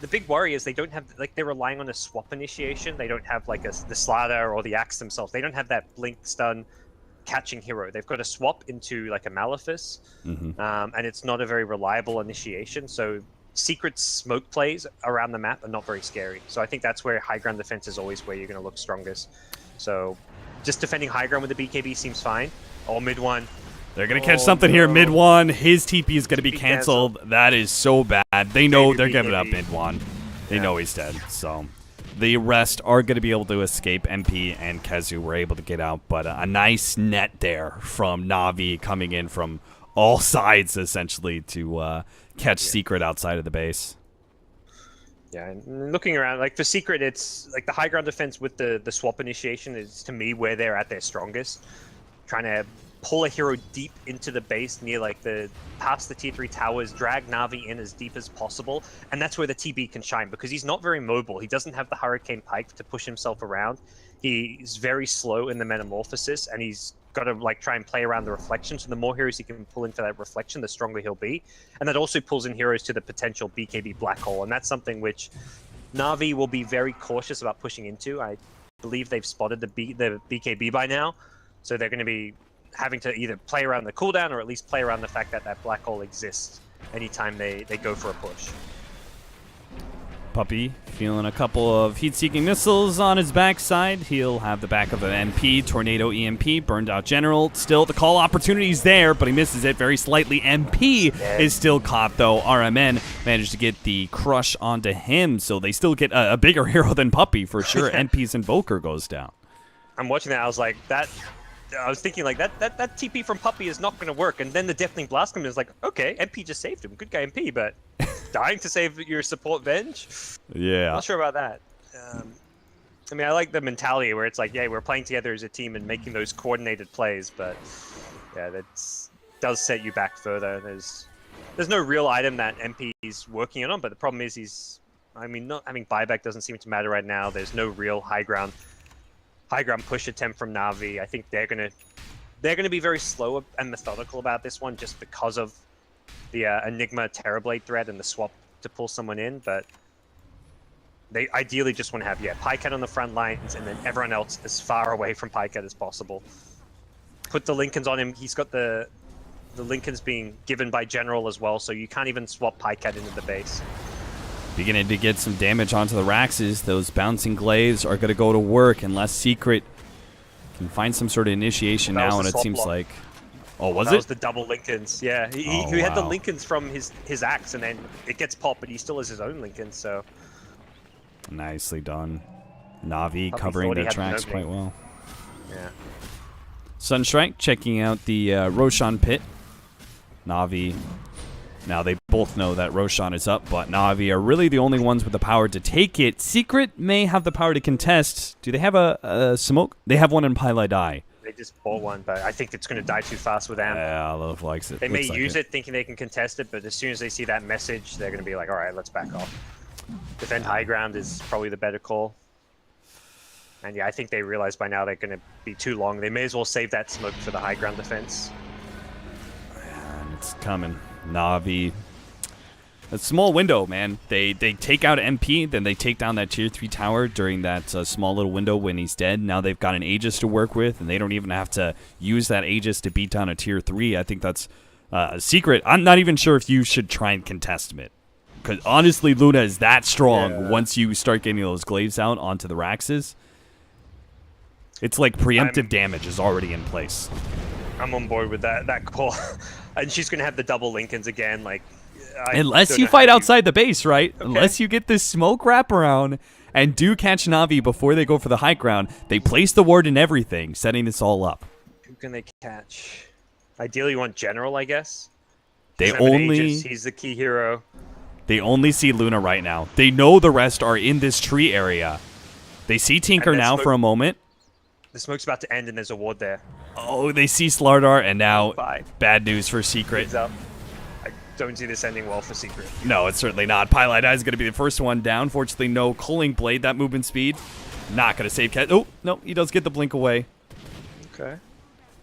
the big worry is they don't have, like, they're relying on a swap initiation. They don't have like the Slaughter or the Axe themselves. They don't have that blink stun catching hero. They've got to swap into like a Malefice, and it's not a very reliable initiation. So secret smoke plays around the map are not very scary. So I think that's where high ground defense is always where you're going to look strongest. So just defending high ground with the BKB seems fine. Or mid one. They're going to catch something here. Mid one. His TP is going to be canceled. That is so bad. They know they're giving up mid one. They know he's dead. So the rest are going to be able to escape. MP and Kezu were able to get out. But a nice net there from NaVi coming in from all sides, essentially, to catch Secret outside of the base. Yeah, and looking around, like for Secret, it's like the high ground defense with the swap initiation is, to me, where they're at their strongest. Trying to pull a hero deep into the base near like past the tier 3 towers, drag NaVi in as deep as possible, and that's where the TB can shine because he's not very mobile. He doesn't have the Hurricane Pike to push himself around. He's very slow in the Metamorphosis, and he's got to like try and play around the reflection. So the more heroes he can pull into that reflection, the stronger he'll be, and that also pulls in heroes to the potential BKB black hole, and that's something which NaVi will be very cautious about pushing into. I believe they've spotted the BKB by now, so they're going to be having to either play around the cooldown or at least play around the fact that that black hole exists anytime they go for a push. Puppey feeling a couple of heat-seeking missiles on his backside. He'll have the back of an MP, Tornado EMP, burned out General. Still, the call opportunity's there, but he misses it very slightly. MP is still caught, though. RMN managed to get the crush onto him, so they still get a bigger hero than Puppey, for sure. MP's Invoker goes down. I'm watching that, I was thinking like that TP from Puppey is not going to work, and then the Deafening Blast comes in, is like, okay, MP just saved him, good guy MP, but dying to save your support Venge? Yeah. Not sure about that. I mean, I like the mentality where it's like, yeah, we're playing together as a team and making those coordinated plays, but yeah, that does set you back further. There's no real item that MP is working on, but the problem is not having buyback doesn't seem to matter right now. There's no real high ground push attempt from NaVi. I think they're gonna be very slow and methodical about this one just because of the Enigma Terrorblade threat and the swap to pull someone in, but they ideally just want to have Pycat on the front lines and then everyone else as far away from Pycat as possible. Put the Lincolns on him. He's got the Lincolns being given by General as well, so you can't even swap Pycat into the base. Beginning to get some damage onto the Raxes. Those bouncing glaives are going to go to work unless Secret can find some sort of initiation now, and it seems like... Oh, was it? That was the double Lincolns, yeah. He had the Lincolns from his axe, and then it gets popped, but he still has his own Lincolns, so... Nicely done. NaVi covering their tracks quite well. Yeah. Sunstrike checking out the Roshan pit. NaVi... Now, they both know that Roshan is up, but NaVi are really the only ones with the power to take it. Secret may have the power to contest. Do they have a smoke? They have one in Pylai Die. They just bought one, but I think it's going to die too fast with Amp. Yeah, Love likes it. They may use it thinking they can contest it, but as soon as they see that message, they're going to be like, all right, let's back off. Defend high ground is probably the better call. And yeah, I think they realize by now they're going to be too long. They may as well save that smoke for the high ground defense. And it's coming. NaVi, a small window, man. They take out MP, then they take down that tier 3 tower during that small little window when he's dead. Now they've got an Aegis to work with, and they don't even have to use that Aegis to beat down a tier 3. I think that's a secret. I'm not even sure if you should try and contest him. Because honestly, Luna is that strong once you start getting those glaives out onto the Raxes. It's like preemptive damage is already in place. I'm on board with that call. And she's going to have the double Lincolns again. Like, unless you fight outside the base, right? Okay. Unless you get this smoke wraparound and do catch NaVi before they go for the high ground. They place the ward and everything, setting this all up. Who can they catch? Ideally, you want General, I guess. He's the key hero. They only see Luna right now. They know the rest are in this tree area. They see Tinker now for a moment. The smoke's about to end and there's a ward there. Oh, they see Slardar, and now bad news for Secret. I don't see this ending well for Secret. No, it's certainly not. Pylai Die is going to be the first one down. Fortunately, no Culling Blade. That movement speed, not going to save Cat. Oh, no, he does get the blink away. Okay.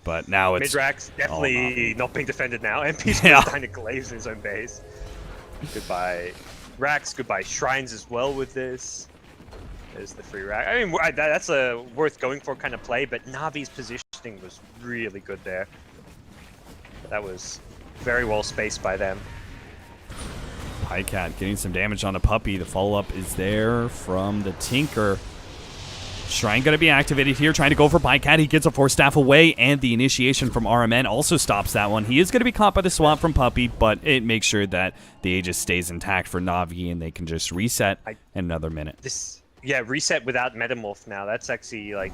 But now it's... Midrax definitely not being defended now. MP's kind of glaives in his own base. Goodbye Rax, goodbye Shrines as well with this. There's the free rack. I mean, that's a worth going for kind of play, but NaVi's positioning positioning was really good there. That was very well spaced by them. Pycat getting some damage on a puppy. The follow-up is there from the Tinker. Shrine going to be activated here, trying to go for Pycat. He gets a Force Staff away, and the initiation from RMN also stops that one. He is going to be caught by the swap from Puppy, but it makes sure that the Aegis stays intact for Na'Vi, and they can just reset in another minute. Yeah, reset without Metamorph now. That's actually, like,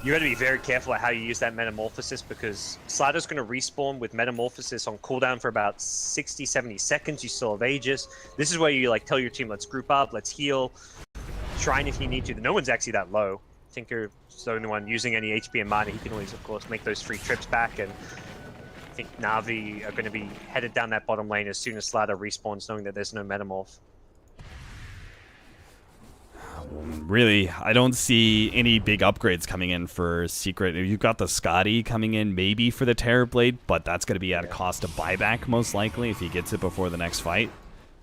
you got to be very careful at how you use that Metamorphosis, because Slatter's going to respawn with Metamorphosis on cooldown for about 60, 70 seconds. You still have Aegis. This is where you, like, tell your team, let's group up, let's heal. Shrine if you need to. No one's actually that low. Tinker's the only one using any HP and mana. He can always, of course, make those free trips back. And I think Na'Vi are going to be headed down that bottom lane as soon as Slatter respawns, knowing that there's no Metamorph. Really, I don't see any big upgrades coming in for Secret. You've got the Scotty coming in maybe for the Terrorblade, but that's going to be at a cost of buyback most likely if he gets it before the next fight.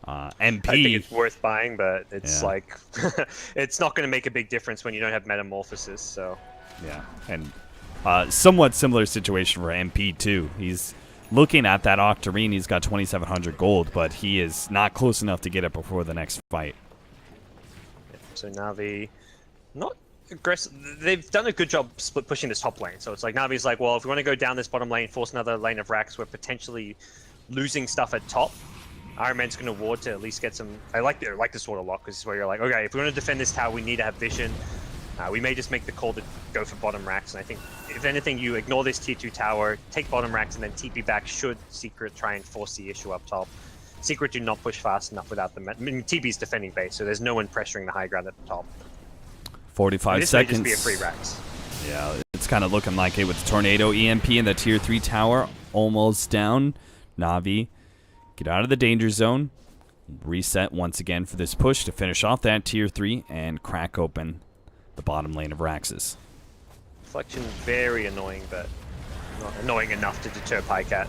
MP. I think it's worth buying, but it's like it's not going to make a big difference when you don't have Metamorphosis. So yeah, and somewhat similar situation for MP too. He's looking at that Octarine. He's got 2,700 gold, but he is not close enough to get it before the next fight. So Na'Vi, not aggressive. They've done a good job split pushing this top lane. So it's like Na'Vi's like, well, if we want to go down this bottom lane, force another lane of racks, we're potentially losing stuff at top. Iron Man's going to ward to at least get some... I like this sort of lock, because it's where you're like, okay, if we want to defend this tower, we need to have vision. We may just make the call to go for bottom racks, and I think, if anything, you ignore this tier 2 tower, take bottom racks, and then TP back should Secret try and force the issue up top. Secret do not push fast enough without them. I mean, TP's defending base, so there's no one pressuring the high ground at the top. 45 seconds. May just be a free racks. Yeah, it's kind of looking like it with the Tornado EMP in the tier 3 tower. Almost down. Na'Vi, get out of the danger zone. Reset once again for this push to finish off that tier 3 and crack open the bottom lane of Raxus. Reflection very annoying, but not annoying enough to deter Pycat.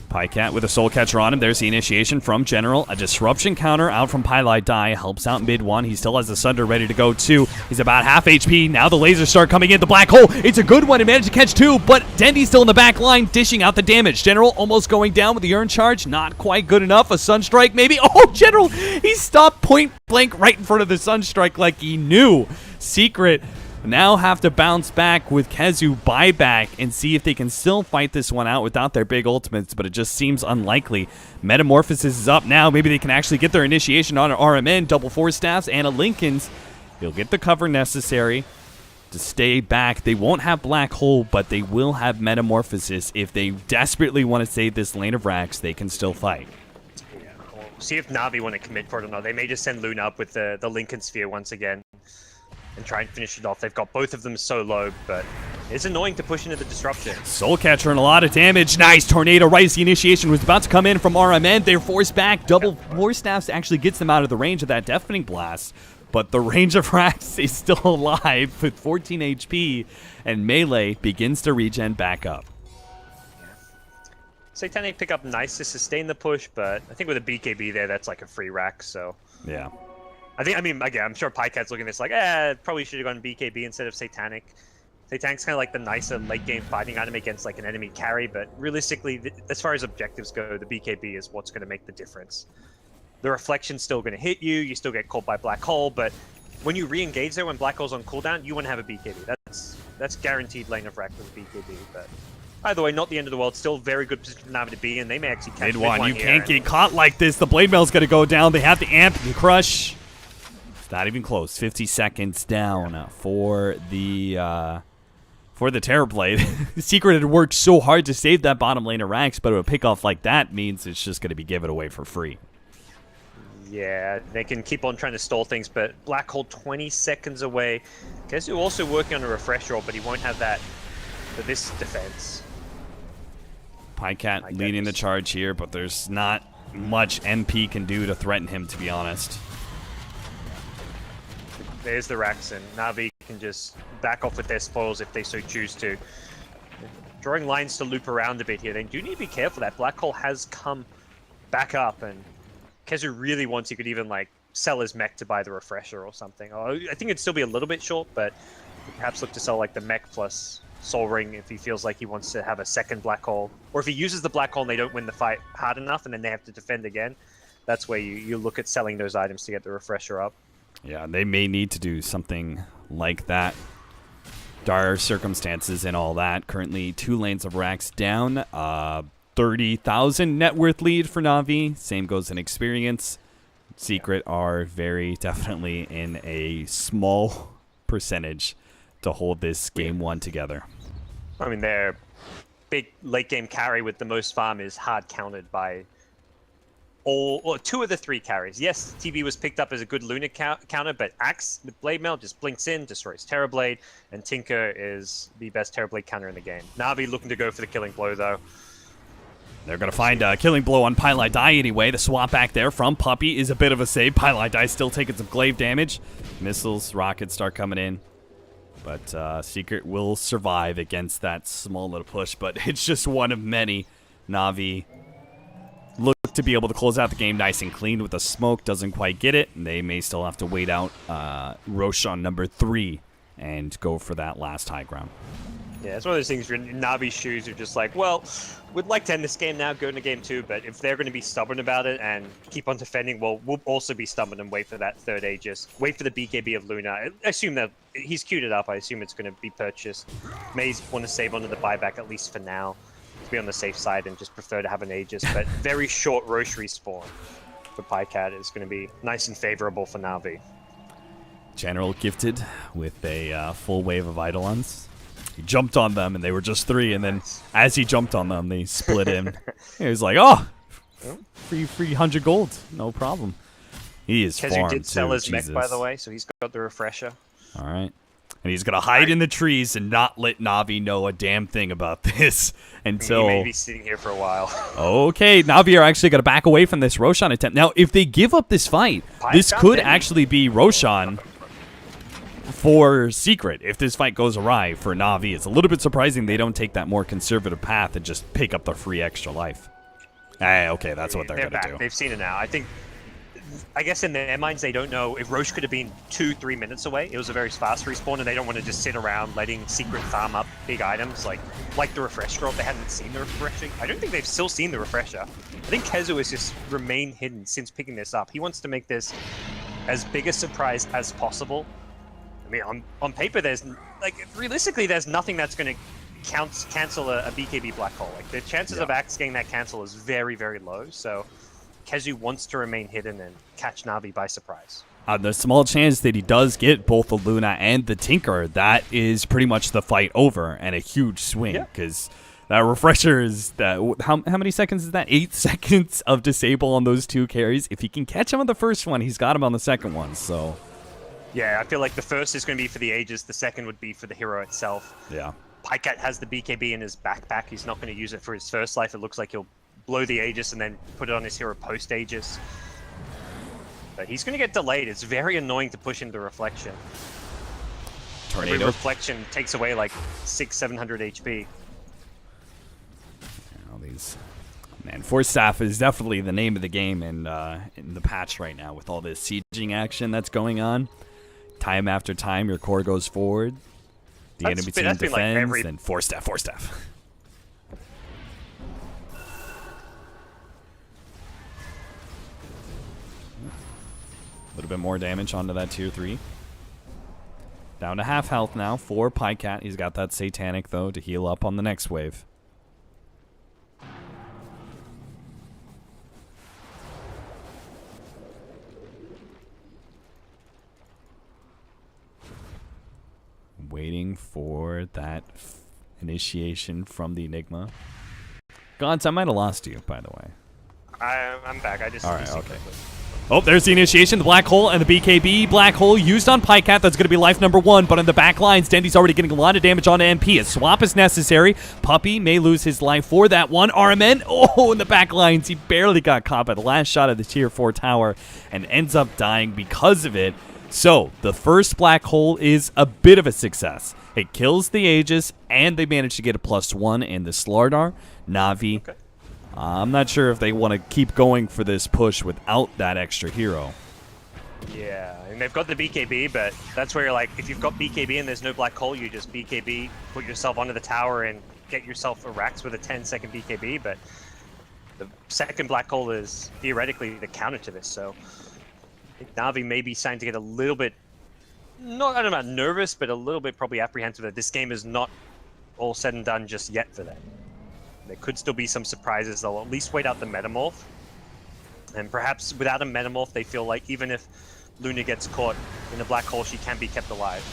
Pycat with a Soul Catcher on him. There's the initiation from General. A disruption counter out from Pylai Die. Helps out mid one. He still has the Sunder ready to go too. He's about half HP. Now the lasers start coming in. The black hole. It's a good one. He managed to catch two, but Dendy's still in the back line, dishing out the damage. General almost going down with the Urn Charge. Not quite good enough. A Sunstrike maybe. Oh, General! He stopped point blank right in front of the Sunstrike like he knew. Secret now have to bounce back with Kezu buyback and see if they can still fight this one out without their big ultimates, but it just seems unlikely. Metamorphosis is up now. Maybe they can actually get their initiation on an RMN, double Force Staffs, and a Lincoln's. They'll get the cover necessary to stay back. They won't have Black Hole, but they will have Metamorphosis. If they desperately want to save this lane of racks, they can still fight. Yeah, we'll see if Na'Vi want to commit for it or not. They may just send Luna up with the Lincoln Sphere once again and try and finish it off. They've got both of them so low, but it's annoying to push into the disruption. Soul Catcher and a lot of damage. Nice Tornado right as the initiation was about to come in from RMN. They're forced back. Double Force Staffs actually gets them out of the range of that Deafening Blast, but the range of Rax is still alive with 14 HP, and Melee begins to regen back up. Satanic pick up nice to sustain the push, but I think with a BKB there, that's like a free rack, so... Yeah. I mean, again, I'm sure Pycat's looking at this like, probably should have gone BKB instead of Satanic. Satanic's kind of like the nicer late-game fighting item against like an enemy carry, but realistically, as far as objectives go, the BKB is what's going to make the difference. The Reflection's still going to hit you, you still get caught by Black Hole, but when you re-engage there when Black Hole's on cooldown, you want to have a BKB. That's guaranteed lane of rack with a BKB, but... Either way, not the end of the world. Still very good position for Na'Vi to be in. They may actually catch mid one. You here. can't get caught like this. The Blade Mail's going to go down. They have the amp and crush. It's not even close. 50 seconds down for the Terrorblade. Secret had worked so hard to save that bottom lane of Rax, but a pick off like that means it's just going to be given away for free. Yeah, they can keep on trying to stall things, but Black Hole 20 seconds away. Kezu also working on a refresh roll, but he won't have that for this defense. Pycat leading the charge here, but there's not much MP can do to threaten him, to be honest. There's the Rax, and Na'Vi can just back off with their spoils if they so choose to. Drawing lines to loop around a bit here. They do need to be careful. That Black Hole has come back up, and Kezu really wants, he could even like sell his mech to buy the refresher or something. I think it'd still be a little bit short, but perhaps look to sell like the mech plus Soul Ring if he feels like he wants to have a second black hole. Or if he uses the black hole and they don't win the fight hard enough and then they have to defend again, that's where you look at selling those items to get the refresher up. Yeah, they may need to do something like that. Dire circumstances and all that. Currently 2 lanes of racks down. 30,000 net worth lead for NaVi. Same goes in experience. Secret are very definitely in a small percentage to hold this game 1 together. I mean, their big late game carry with the most farm is hard countered by or 2 of the 3 carries. Yes, TV was picked up as a good Luna counter, but Axe with Blade Mail just blinks in, destroys Terrorblade, and Tinker is the best Terrorblade counter in the game. NaVi looking to go for the killing blow, though. They're going to find a killing blow on Pylai Dai anyway. The swap back there from Puppey is a bit of a save. Pylai Dai still taking some glaive damage. Missiles, rockets start coming in. But Secret will survive against that small little push. But it's just one of many. NaVi look to be able to close out the game nice and clean with the smoke. Doesn't quite get it. They may still have to wait out Roshan number 3 and go for that last high ground. Yeah, it's one of those things where NaVi's shoes are just like, well, we'd like to end this game now, go into game 2, but if they're going to be stubborn about it and keep on defending, well, we'll also be stubborn and wait for that 3rd Aegis. Wait for the BKB of Luna. I assume that he's queued it up. I assume it's going to be purchased. May want to save onto the buyback, at least for now, to be on the safe side and just prefer to have an Aegis. But very short Roche respawn for Pycat is going to be nice and favorable for NaVi. General gifted with a full wave of Eidolons. He jumped on them, and they were just 3, and then as he jumped on them, they split him. He was like, oh, free 100 gold. No problem. He is farmed, Kezu did sell too. his mech, Jesus. by the way, so he's got the refresher. All right. And he's going to hide in the trees and not let NaVi know a damn thing about this until... He may be sitting here for a while. Okay, NaVi are actually going to back away from this Roshan attempt. Now, if they give up this fight, this could actually be Roshan for Secret if this fight goes awry for NaVi. It's a little bit surprising they don't take that more conservative path and just pick up the free extra life. Hey, okay, that's what they're going to do. They've seen it now. I guess in their minds they don't know if Roche could have been 2-3 minutes away. It was a very fast respawn, and they don't want to just sit around letting Secret farm up big items like the refresher drop. They hadn't seen the refresher. I don't think they've still seen the refresher. I think Kezu has just remained hidden since picking this up. He wants to make this as big a surprise as possible. I mean, on paper, realistically, there's nothing that's going to cancel a BKB black hole. Like, the chances of Axe getting that cancel is very, very low. So, Kezu wants to remain hidden and catch NaVi by surprise. The small chance that he does get both the Luna and the Tinker, that is pretty much the fight over, and a huge swing, because that refresher is how many seconds is that? 8 seconds of disable on those 2 carries. If he can catch him on the first one, he's got him on the second one. So. Yeah, I feel like the first is going to be for the Aegis, the second would be for the hero itself. Yeah. Pycat has the BKB in his backpack. He's not going to use it for his first life. It looks like he'll blow the Aegis and then put it on his hero post-Aegis. But he's going to get delayed. It's very annoying to push into Reflection. Tornado. Every Reflection takes away like 600-700 HP. All these... Man, Force Staff is definitely the name of the game in the patch right now with all this sieging action that's going on. Time after time, your core goes forward. The enemy team defends, and Force Staff. A little bit more damage onto that tier 3. Down to half health now for Pycat. He's got that Satanic, though, to heal up on the next wave. Waiting for that initiation from the Enigma. Gods, I might have lost you, by the way. I'm back. I just... All right, okay. Oh, there's the initiation, the Black Hole, and the BKB. Black Hole used on Pycat. That's going to be life number 1. But on the back lines, Dendy's already getting a lot of damage on MP. A swap is necessary. Puppey may lose his life for that one. RMN, oh, in the back lines, he barely got caught by the last shot of the tier 4 tower and ends up dying because of it. So, the first Black Hole is a bit of a success. It kills the Aegis, and they managed to get a +1 in the Slardar. NaVi, Okay. I'm not sure if they want to keep going for this push without that extra hero. Yeah, and they've got the BKB, but that's where you're like, if you've got BKB and there's no black hole, you just BKB, put yourself onto the tower and get yourself a Rax with a 10-second BKB, but the second black hole is theoretically the counter to this, so I think NaVi may be starting to get a little bit, not, I don't know about nervous, but a little bit probably apprehensive that this game is not all said and done just yet for them. There could still be some surprises. They'll at least wait out the Metamorph. And perhaps without a Metamorph, they feel like even if Luna gets caught in a black hole, she can be kept alive.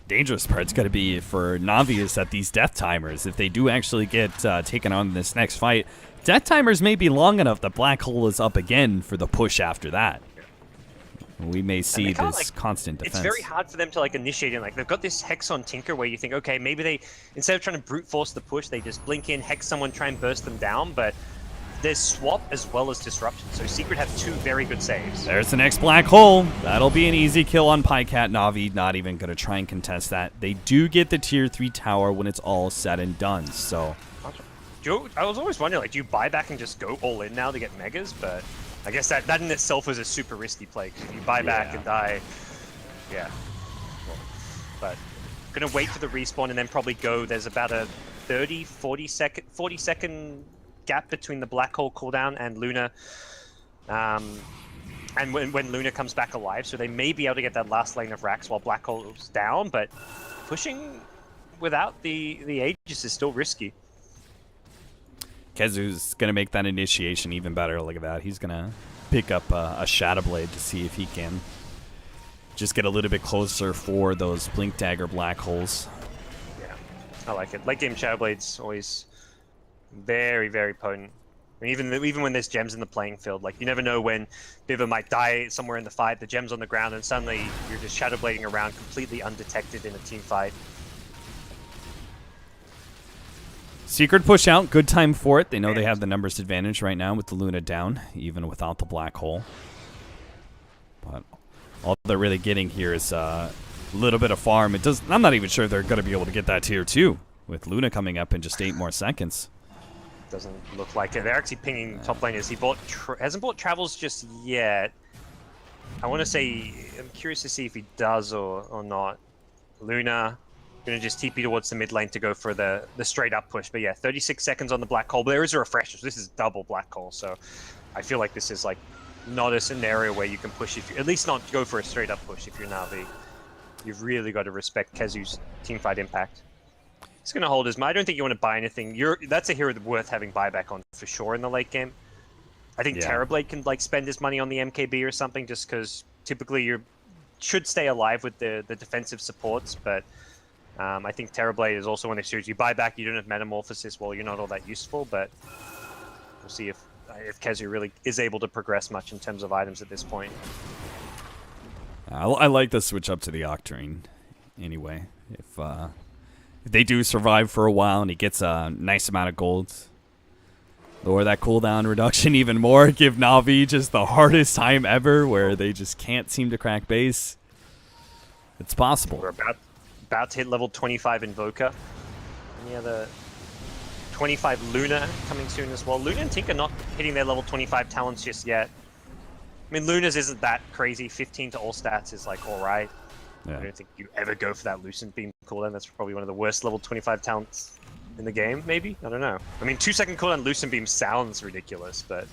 Dangerous part's got to be for NaVi is that these death timers, if they do actually get taken on in this next fight, death timers may be long enough that black hole is up again for the push after that. We may see this constant defense. It's very hard for them to like initiate it. Like they've got this Hex on Tinker where you think, okay, maybe they, instead of trying to brute force the push, they just blink in, Hex someone, try and burst them down, but there's swap as well as disruption, so Secret have two very good saves. There's the next black hole. That'll be an easy kill on Pycat. NaVi not even going to try and contest that. They do get the tier 3 tower when it's all said and done, so... I was always wondering, like, do you buy back and just go all in now to get megas? But I guess that in itself is a super risky play, because if you buy back and die, yeah. But gonna wait for the respawn and then probably go. There's about a 40 second gap between the black hole cooldown and Luna, and when Luna comes back alive, so they may be able to get that last lane of Rax while black hole's down, but pushing without the Aegis is still risky. Kezu's gonna make that initiation even better. Look at that, he's gonna pick up a Shadow Blade to see if he can just get a little bit closer for those Blink Dagger black holes. Yeah, I like it. Late game Shadow Blade's always very, very potent. I mean, even when there's gems in the playing field, like you never know when Biva might die somewhere in the fight, the gem's on the ground, and suddenly you're just shadow blading around completely undetected in a team fight. Secret push out, good time for it. They know they have the numbers advantage right now with the Luna down, even without the black hole. But all they're really getting here is a little bit of farm. I'm not even sure they're going to be able to get that tier 2 with Luna coming up in just 8 more seconds. Doesn't look like it. They're actually pinging top laners. He hasn't bought travels just yet. I want to say, I'm curious to see if he does or not. Luna gonna just TP towards the mid lane to go for the straight up push. But yeah, 36 seconds on the black hole. But there is a refresher, so this is double black hole. So I feel like this is like not a scenario where you can push, if you, at least not go for a straight up push if you're NaVi. You've really got to respect Kezu's teamfight impact. He's going to hold his mind. I don't think you want to buy anything. That's a hero worth having buyback on for sure in the late game. I think Terrorblade can like spend his money on the MKB or something, just because typically you should stay alive with the defensive supports. But I think Terrorblade is also one of the series you buy back. You don't have Metamorphosis, well, you're not all that useful. But we'll see if Kezu really is able to progress much in terms of items at this point. I like the switch up to the Octarine anyway. If they do survive for a while and he gets a nice amount of gold, lower that cooldown reduction even more, give NaVi just the hardest time ever where they just can't seem to crack base. It's possible. We're about to hit level 25 Invoker. Any other 25 Luna coming soon as well. Luna and Tinker not hitting their level 25 talents just yet. I mean, Luna's isn't that crazy. 15 to all stats is like alright. Yeah. I don't think you ever go for that Lucent Beam cooldown. That's probably one of the worst level 25 talents in the game, maybe? I don't know. I mean, 2-second cooldown Lucent Beam sounds ridiculous, but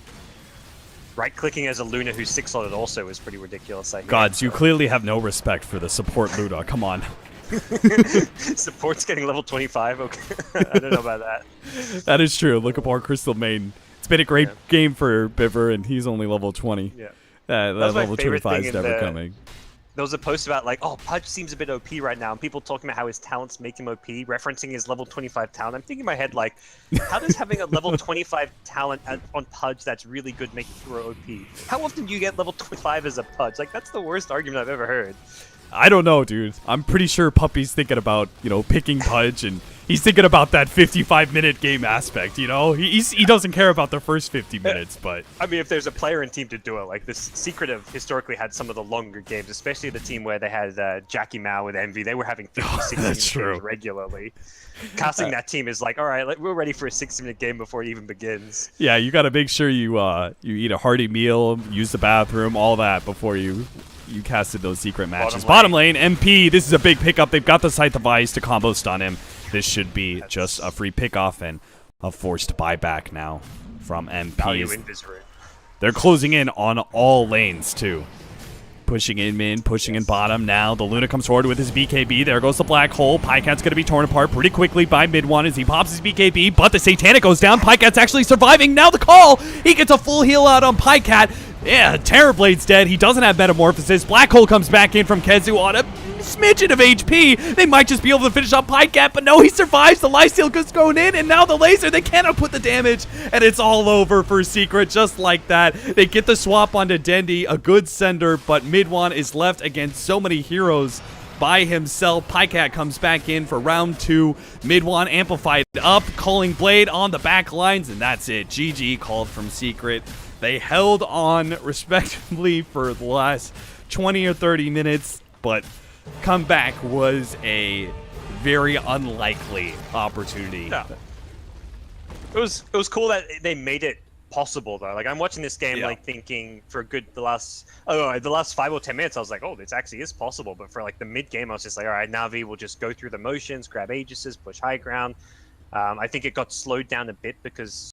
right-clicking as a Luna who's 6-slotted also is pretty ridiculous. Gods, you clearly have no respect for the support Luna. Come on. Support's getting level 25? Okay. I don't know about that. That is true. Look up our Crystal Main. It's been a great game for Biver, and he's only level 20. Yeah. That level 25 is never coming. There was a post about like, oh, Pudge seems a bit OP right now, and people talking about how his talents make him OP, referencing his level 25 talent. I'm thinking in my head like, how does having a level 25 talent on Pudge that's really good make you hero OP? How often do you get level 25 as a Pudge? Like, that's the worst argument I've ever heard. I don't know, dude. I'm pretty sure Puppy's thinking about, picking Pudge and He's thinking about that 55-minute game aspect, you know? He doesn't care about the first 50 minutes, but... I mean, if there's a player and team to do it, like this Secret have historically had some of the longer games, especially the team where they had Jackie Mao with NaVi. They were having 50, 60 minute games regularly. Casting that team is like, all right, we're ready for a 60-minute game before it even begins. Yeah, you got to make sure you eat a hearty meal, use the bathroom, all that before you casted those secret matches. Bottom lane, MP, this is a big pickup. They've got the Scythe of Ice to combo stun him. This should be just a free pickoff and a forced buyback now from MP. They're closing in on all lanes, too. Pushing in mid, pushing in bottom. Now the Luna comes forward with his BKB. There goes the Black Hole. Pycat's going to be torn apart pretty quickly by mid one as he pops his BKB, but the Satanic goes down. Pycat's actually surviving. Now the call. He gets a full heal out on Pycat. Yeah, Terrorblade's dead. He doesn't have Metamorphosis. Black Hole comes back in from Kezu on a smidgen of HP. They might just be able to finish up Pycat, but no, he survives. The lifesteal goes going in, and now the laser. They cannot put the damage, and it's all over for Secret just like that. They get the swap onto Dendi, a good sender, but Midwan is left against so many heroes by himself. Pycat comes back in for round 2. Midwan amplified up, calling Blade on the back lines, and that's it. GG called from Secret. They held on respectively for the last 20 or 30 minutes, but comeback was a very unlikely opportunity. Yeah. It was cool that they made it possible though. Like I'm watching this game like thinking for the last 5 or 10 minutes I was like, oh, this actually is possible. But for like the mid game I was just like, all right, NaVi will just go through the motions, grab Aegises, push high ground. I think it got slowed down a bit because